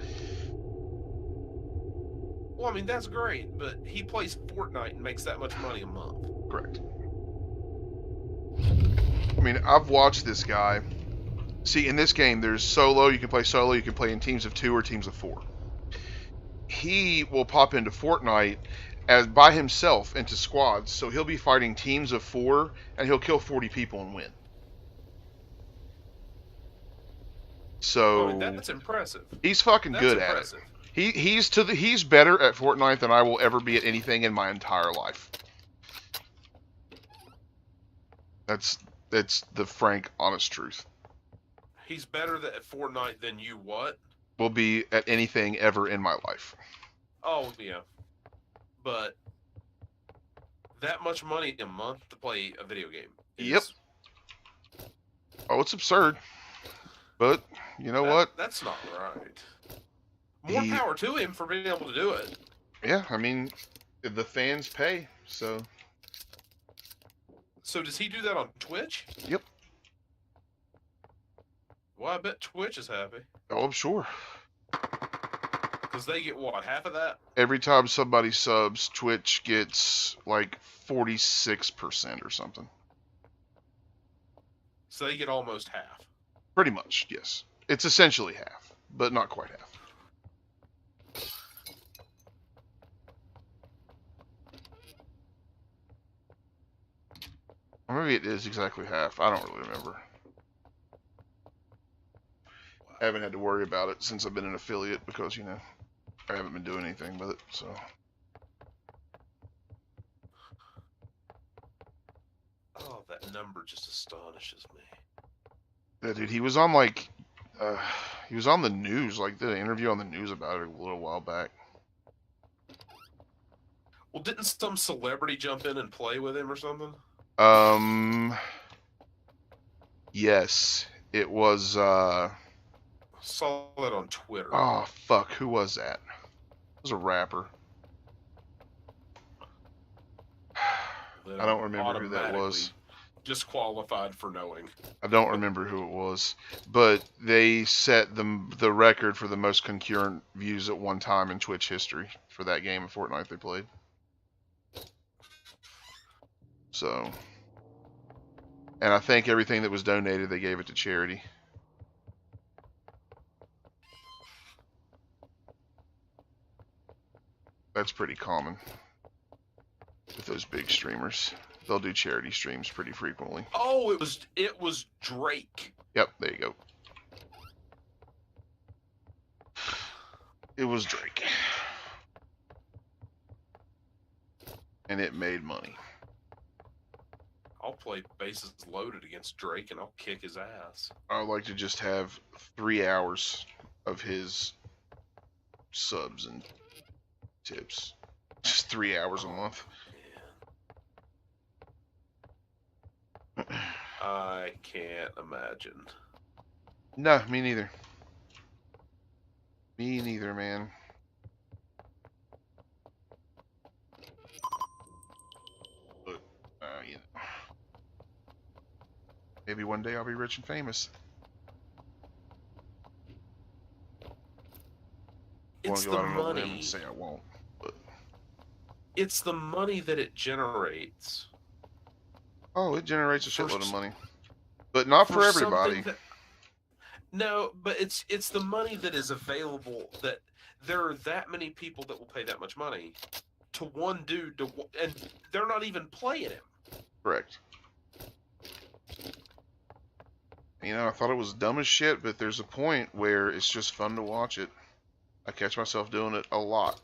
Well, I mean, that's great, but he plays Fortnite and makes that much money a month. Correct. I mean, I've watched this guy. See, in this game, there's solo. You can play solo. You can play in teams of 2 or teams of 4. He will pop into Fortnite as by himself into squads. So he'll be fighting teams of 4, and he'll kill 40 people and win. So I mean, that's impressive. He's fucking good at it. He's better at Fortnite than I will ever be at anything in my entire life. That's the frank, honest truth. He's better at Fortnite than you what? Will be at anything ever in my life. Oh, yeah. But that much money a month to play a video game. Yep. Oh, it's absurd. But, you know what? That's not right. More power to him for being able to do it. Yeah, I mean, the fans pay, so... So does he do that on Twitch? Yep. Well, I bet Twitch is happy. Oh, I'm sure. Because they get, what, half of that? Every time somebody subs, Twitch gets, like, 46% or something. So they get almost half. Pretty much, yes. It's essentially half, but not quite half. Or maybe it is exactly half. I don't really remember. I haven't had to worry about it since I've been an affiliate because, you know, I haven't been doing anything with it, so. Oh, that number just astonishes me. Yeah, dude, he was on, like, he was on the news, like, did an interview on the news about it a little while back. Well, didn't some celebrity jump in and play with him or something? Yes. It was, Saw that on Twitter. oh, fuck, who was that? It was a rapper. I don't remember who that was. Disqualified for knowing. I don't remember who it was, but they set the record for the most concurrent views at one time in Twitch history for that game of Fortnite they played. So, and I think everything that was donated, they gave it to charity. That's pretty common with those big streamers. They'll do charity streams pretty frequently. Oh, it was Drake. Yep, there you go. It was Drake. And it made money. I'll play bases loaded against Drake and I'll kick his ass. I would like to just have 3 hours of his subs and tips. Just 3 hours a month. I can't imagine. No, me neither. Me neither, man. But, you know. Maybe one day I'll be rich and famous. It's I the want to go out on a limb money. and say I won't. But it's the money that it generates. oh, it generates a shitload of money, but not for everybody. No, but it's the money that is available. That there are that many people that will pay that much money to one dude, and they're not even playing him. Correct. You know, I thought it was dumb as shit, but there's a point where it's just fun to watch it. I catch myself doing it a lot.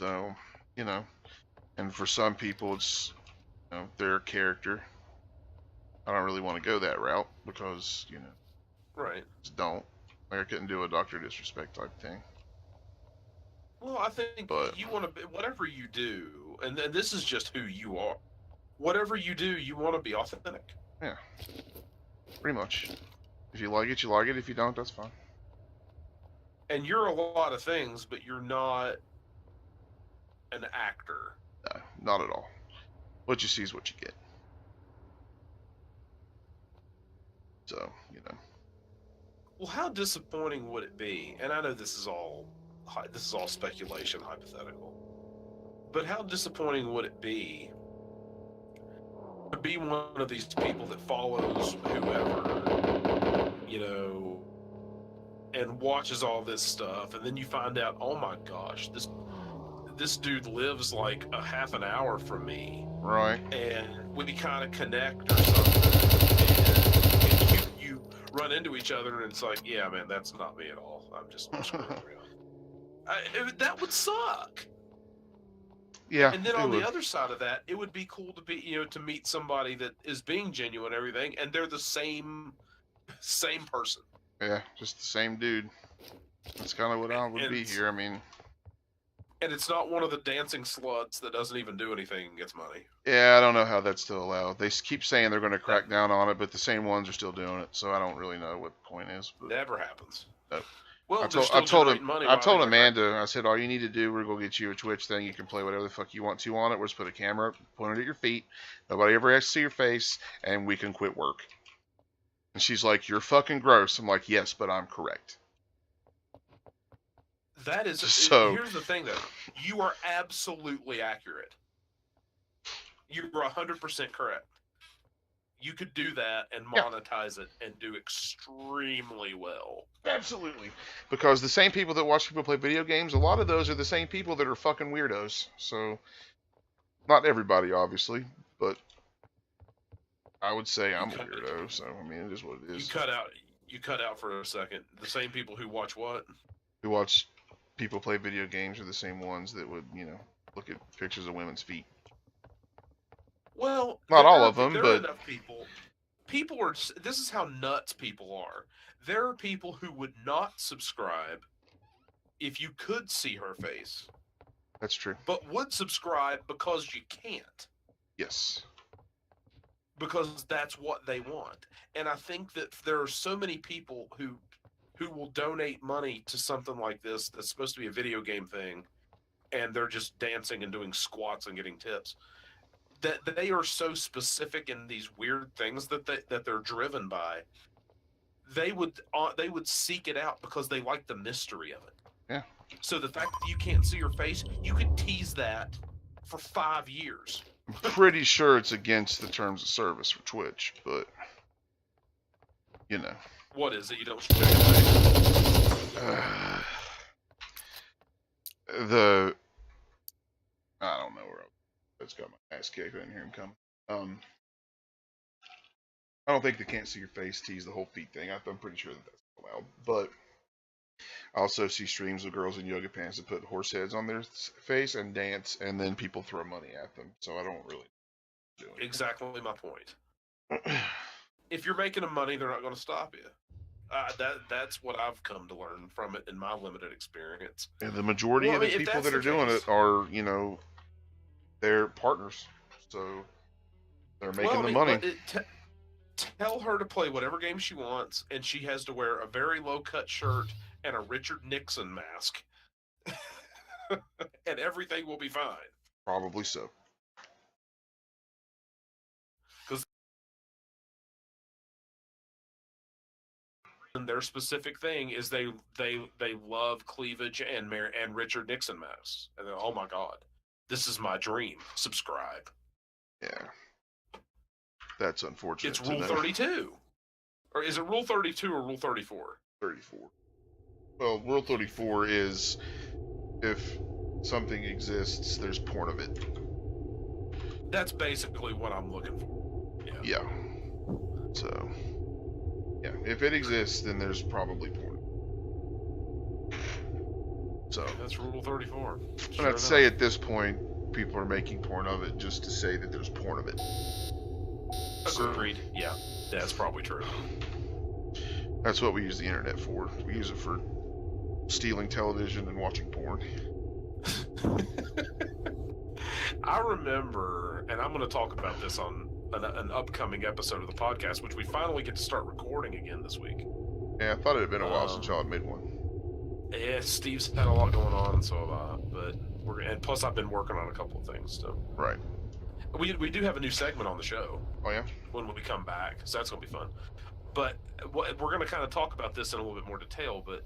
So, you know, and for some people, it's, you know, their character. I don't really want to go that route because, you know, right? Just don't. Like I couldn't do a Dr. Disrespect type thing. Well, I think you want to, whatever you do, and this is just who you are. Whatever you do, you want to be authentic. Yeah, pretty much. If you like it, you like it. If you don't, that's fine. And you're a lot of things, but you're not an actor. No, not at all. What you see is what you get. So, you know. Well, how disappointing would it be? And I know this is all speculation, hypothetical. But how disappointing would it be to be one of these people that follows whoever, you know, and watches all this stuff, and then you find out, oh my gosh, this dude lives like a half an hour from me, right? And we kind of connect or something, and you run into each other, and it's like, yeah, man, that's not me at all. I'm just screwing around. That would suck. Yeah. And then on the other side of that, it would be cool to be, you know, to meet somebody that is being genuine and everything, and they're the same person. Yeah, just the same dude. That's kind of what I would be here. I mean, and it's not one of the dancing sluts that doesn't even do anything and gets money. Yeah, I don't know how that's still allowed. They keep saying they're going to crack down on it, but the same ones are still doing it, so I don't really know what the point is. But never happens. No. Well, I told Amanda, I said, all you need to do, we're going to get you a Twitch thing. You can play whatever the fuck you want to on it. We'll just put a camera pointed at your feet. Nobody ever has to see your face, and we can quit work. And she's like, you're fucking gross. I'm like, yes, but I'm correct. That is, so, here's the thing, though. You are absolutely accurate. You're 100% correct. You could do that and monetize it and do extremely well. Absolutely. Because the same people that watch people play video games, a lot of those are the same people that are fucking weirdos. So, Not everybody, obviously, but I would say I'm a weirdo. So I mean, it is what it is. You cut out for a second. The same people who watch what? Who watch people play video games are the same ones that would, look at pictures of women's feet. Well, not all of them, there but are enough people. People are. This is how nuts people are. There are people who would not subscribe if you could see her face. That's true. But would subscribe because you can't. Yes. Because that's what they want. And I think that there are so many people who will donate money to something like this that's supposed to be a video game thing, and they're just dancing and doing squats and getting tips. That they are so specific in these weird things that they're driven by. They would seek it out because they like the mystery of it. Yeah. So the fact that you can't see your face, you could tease that for 5 years. I'm pretty sure it's against the terms of service for Twitch, but What is it? You don't show your face? I don't know where it's got my ass kicked. I didn't hear him come. I don't think they can't see your face tease the whole feet thing. I'm pretty sure that's allowed. But I also see streams of girls in yoga pants that put horse heads on their face and dance, and then people throw money at them. So I don't really do it. Exactly my point. If you're making them money, they're not going to stop you. That's what I've come to learn from it in my limited experience. And the majority of the people that are doing it are, they're partners. So they're making the money. Tell her to play whatever game she wants, and she has to wear a very low-cut shirt and a Richard Nixon mask. And everything will be fine. Probably so. Their specific thing is they love cleavage and Richard Nixon masks, and oh my god, this is my dream. Subscribe. Yeah, that's unfortunate. It's Rule 32, or is it Rule 32 or Rule 34? 34. Well, Rule 34 is if something exists, there's porn of it. That's basically what I'm looking for. Yeah. So. Yeah, if it exists, then there's probably porn. So that's Rule 34. And I'd say at this point, people are making porn of it just to say that there's porn of it. Agreed. So, yeah, that's probably true. That's what we use the internet for. We use it for stealing television and watching porn. I remember, and I'm going to talk about this on an upcoming episode of the podcast, which we finally get to start recording again this week. Yeah, I thought it had been a while since y'all had made one. Yeah, Steve's had a lot going on, and so have I. But and plus I've been working on a couple of things. So right. We do have a new segment on the show. Oh yeah. When we come back, so that's gonna be fun. But we're gonna kind of talk about this in a little bit more detail. But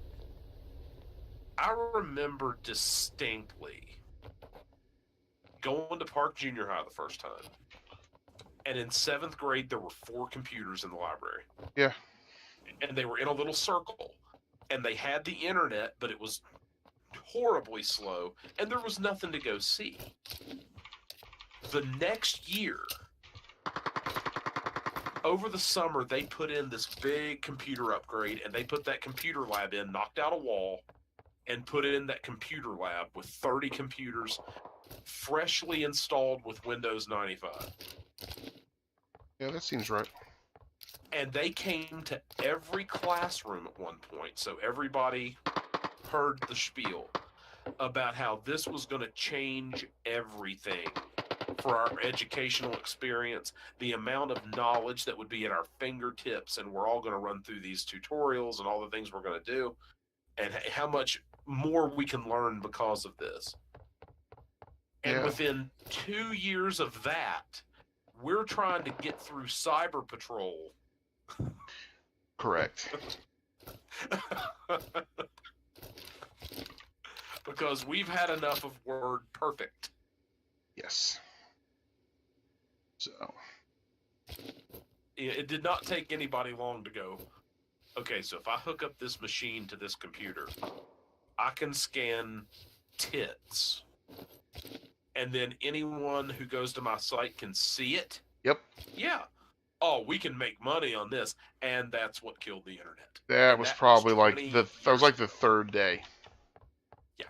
I remember distinctly going to Park Junior High the first time. And in 7th grade, there were 4 computers in the library. Yeah. And they were in a little circle. And they had the internet, but it was horribly slow. And there was nothing to go see. The next year, over the summer, they put in this big computer upgrade. And they put that computer lab in, knocked out a wall, and put in that computer lab with 30 computers, freshly installed with Windows 95. Yeah, that seems right. And they came to every classroom at one point, so everybody heard the spiel about how this was going to change everything for our educational experience, the amount of knowledge that would be at our fingertips, and we're all going to run through these tutorials and all the things we're going to do, and how much more we can learn because of this. And within 2 years of that, we're trying to get through Cyber Patrol. Correct. Because we've had enough of Word Perfect. Yes. So. It did not take anybody long to go, okay, so if I hook up this machine to this computer, I can scan tits and then anyone who goes to my site can see it. Yep. Yeah. Oh, we can make money on this, and that's what killed the internet. That was probably like that was like the third day. Yeah.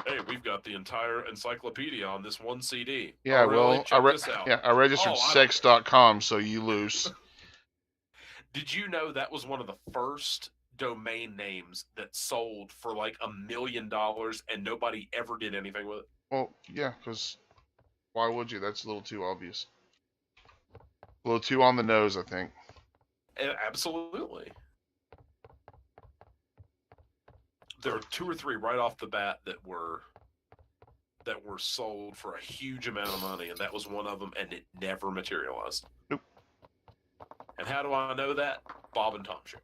Hey, we've got the entire encyclopedia on this one CD. Yeah, oh, really? well, Check this out. Yeah, I registered sex.com, so you lose. Did you know that was one of the first domain names that sold for like $1 million and nobody ever did anything with it? Well, yeah, because why would you? That's a little too obvious. A little too on the nose, I think. Absolutely. There were 2 or 3 right off the bat that were sold for a huge amount of money, and that was one of them, and it never materialized. Nope. And how do I know that? Bob and Tom Show.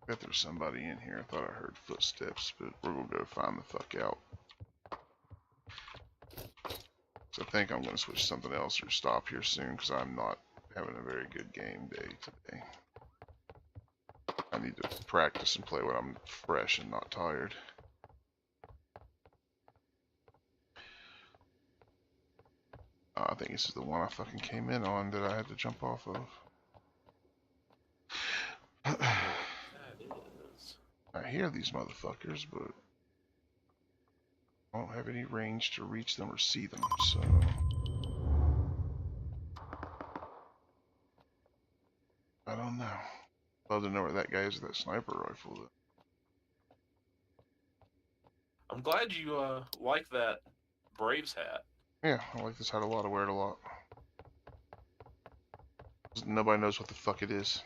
I bet there's somebody in here. I thought I heard footsteps, but we're gonna go find the fuck out. So I think I'm gonna switch something else or stop here soon because I'm not having a very good game day today. I need to practice and play when I'm fresh and not tired. I think this is the one I fucking came in on that I had to jump off of. I hear these motherfuckers, but I don't have any range to reach them or see them, so... I don't know. Love to know where that guy is with that sniper rifle, though. I'm glad you like that Braves hat. Yeah, I like this hat a lot. I wear it a lot. Nobody knows what the fuck it is.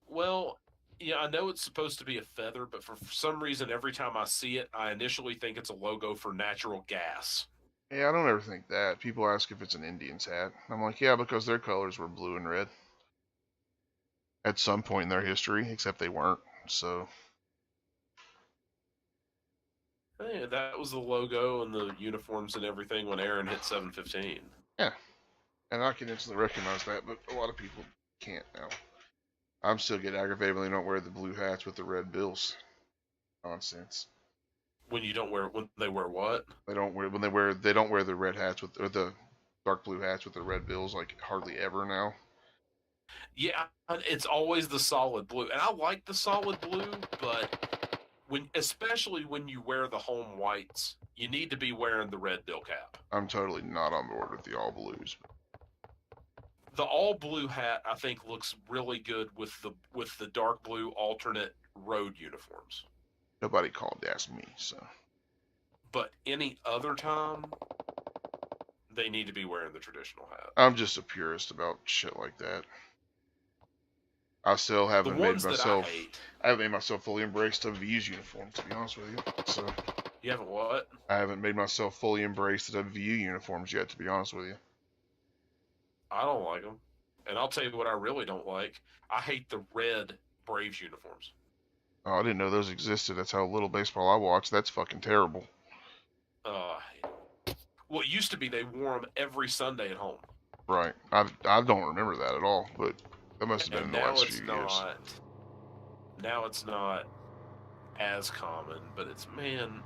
Well, yeah, I know it's supposed to be a feather, but for some reason, every time I see it, I initially think it's a logo for natural gas. Yeah, I don't ever think that. People ask if it's an Indian's hat. I'm like, yeah, because their colors were blue and red. At some point in their history, except they weren't, so... Hey, that was the logo and the uniforms and everything when Aaron hit 715. Yeah, and I can instantly recognize that, but a lot of people can't now. I'm still get aggravated when they don't wear the blue hats with the red bills. Nonsense. When they wear what? They don't wear the red hats or the dark blue hats with the red bills like hardly ever now. Yeah, it's always the solid blue, and I like the solid blue, but especially when you wear the home whites, you need to be wearing the red bill cap. I'm totally not on board with the all blues. The all blue hat, I think, looks really good with the dark blue alternate road uniforms. Nobody called to ask me, so. But any other time, they need to be wearing the traditional hat. I'm just a purist about shit like that. I still haven't made myself. I haven't made myself fully embrace WVU's uniform, to be honest with you. So. You haven't what? I haven't made myself fully embrace the WVU uniforms yet, to be honest with you. I don't like them. And I'll tell you what I really don't like. I hate the red Braves uniforms. Oh, I didn't know those existed. That's how little baseball I watch. That's fucking terrible. Well, it used to be they wore them every Sunday at home. Right. I don't remember that at all, but that must have been in the last few years. Now it's not as common, but it's, man...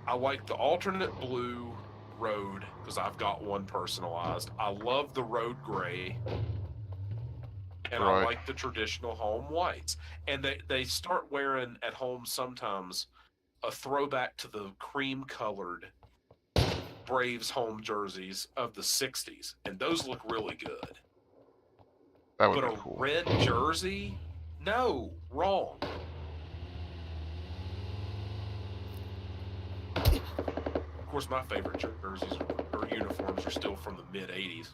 I like the alternate blue road because I've got one personalized. I love the road gray, and I like the traditional home whites. And they start wearing at home sometimes a throwback to the cream colored Braves home jerseys of the 60s, and those look really good. That would be cool. But a red jersey? No, wrong. Of course, my favorite jerseys or uniforms are still from the mid-'80s.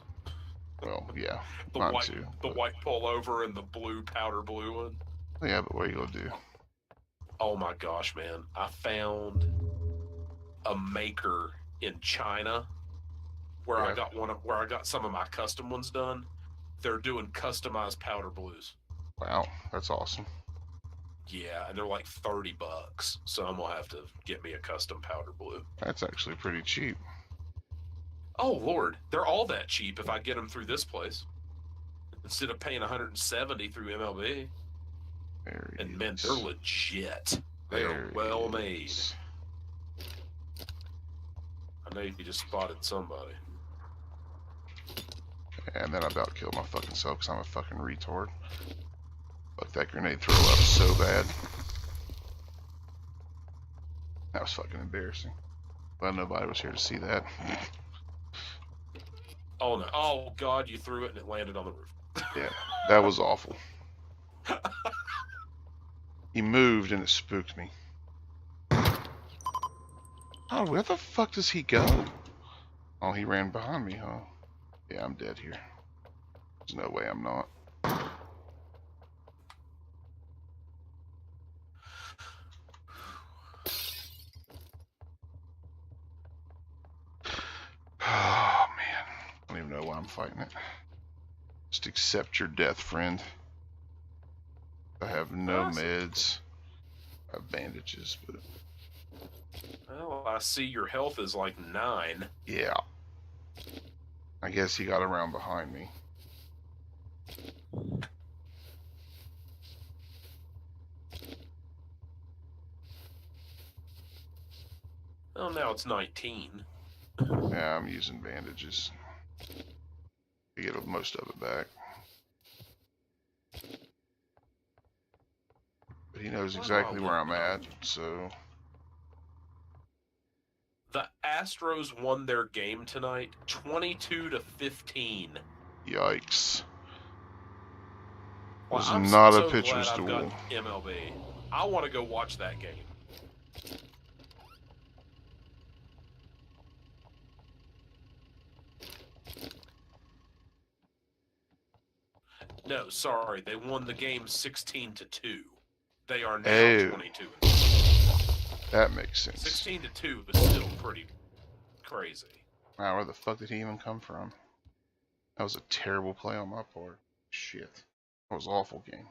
Well, yeah, the white pullover and the blue powder blue one. Yeah, but what are you gonna do? Oh my gosh, man! I found a maker in China where I got some of my custom ones done. They're doing customized powder blues. Wow, that's awesome. Yeah, and they're like $30, so I'm gonna have to get me a custom powder blue. That's actually pretty cheap. Oh Lord, they're all that cheap if I get them through this place. instead of paying 170 through MLB. And man, they're legit. They are well made. I know you just spotted somebody. And then I about killed my fucking self because I'm a fucking retard. Fuck, that grenade throw up so bad. That was fucking embarrassing. But nobody was here to see that. Oh no. Oh god, you threw it and it landed on the roof. Yeah, that was awful. He moved and it spooked me. Oh, where the fuck does he go? Oh, he ran behind me, huh? Yeah, I'm dead here. There's no way I'm not. Oh, man. I don't even know why I'm fighting it. Just accept your death, friend. I have no meds. I have bandages, but... Well, I see your health is like 9. Yeah. I guess he got around behind me. Well, now it's 19. Yeah, I'm using bandages to get most of it back. But he knows exactly where I'm at, so... The Astros won their game tonight, 22-15. Yikes. Well, It I'm was not so a pitcher's glad I've duel. got MLB. I want to go watch that game. No, sorry, they won the game 16-2. They are now 22. That makes sense. 16-2 is still pretty crazy. Wow, where the fuck did he even come from? That was a terrible play on my part. Shit. That was an awful game.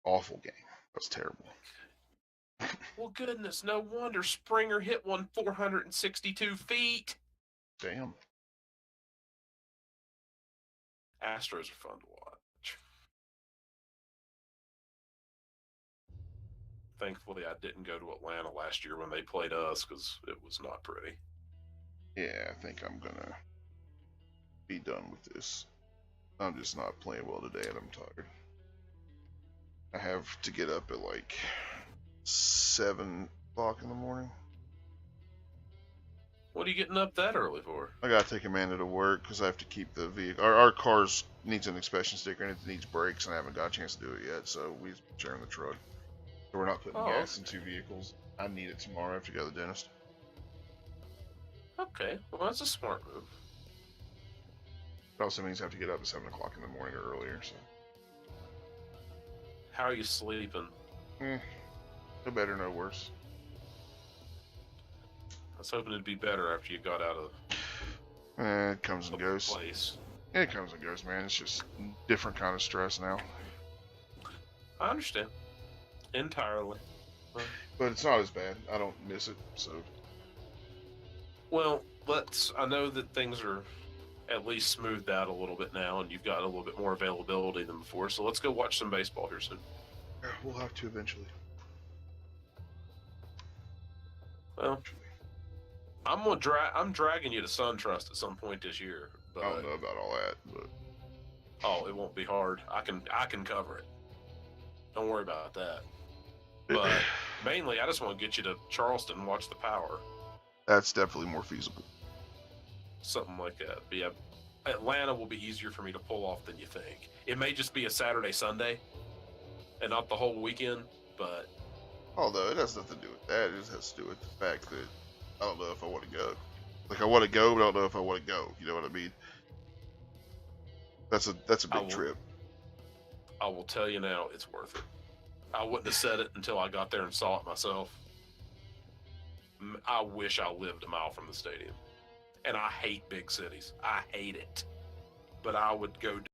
Awful game. That was terrible. Well, goodness, no wonder Springer hit one 462 feet. Damn. Astros are fun to watch. Thankfully, I didn't go to Atlanta last year when they played us because it was not pretty. Yeah, I think I'm gonna be done with this. I'm just not playing well today and I'm tired. I have to get up at like 7 o'clock in the morning. What are you getting up that early for? I gotta take Amanda to work because I have to keep the vehicle. Our car's needs an inspection sticker and it needs brakes, and I haven't got a chance to do it yet, so we're sharing the truck. So we're not putting gas in 2 vehicles. I need it tomorrow. I have to go to the dentist. Okay, well that's a smart move. It also means I have to get up at 7 o'clock in the morning or earlier, so. How are you sleeping? No better, no worse. I was hoping it'd be better after you got out of It comes and goes. place. It comes and goes, man. It's just different kind of stress now. I understand. Entirely. But it's not as bad. I don't miss it, so. Well, I know that things are at least smoothed out a little bit now, and you've got a little bit more availability than before, so let's go watch some baseball here soon. We'll have to eventually. Well, I'm dragging you to SunTrust at some point this year. But, I don't know about all that, but oh, it won't be hard. I can cover it. Don't worry about that. But mainly, I just want to get you to Charleston and watch the Power. That's definitely more feasible. Something like that. But yeah, Atlanta will be easier for me to pull off than you think. It may just be a Saturday, Sunday, and not the whole weekend, but... Although, it has nothing to do with that. It just has to do with the fact that I don't know if I want to go. Like, I want to go, but I don't know if I want to go. You know what I mean? That's a big trip. I will tell you now, it's worth it. I wouldn't have said it until I got there and saw it myself. I wish I lived a mile from the stadium. And I hate big cities. I hate it. But I would go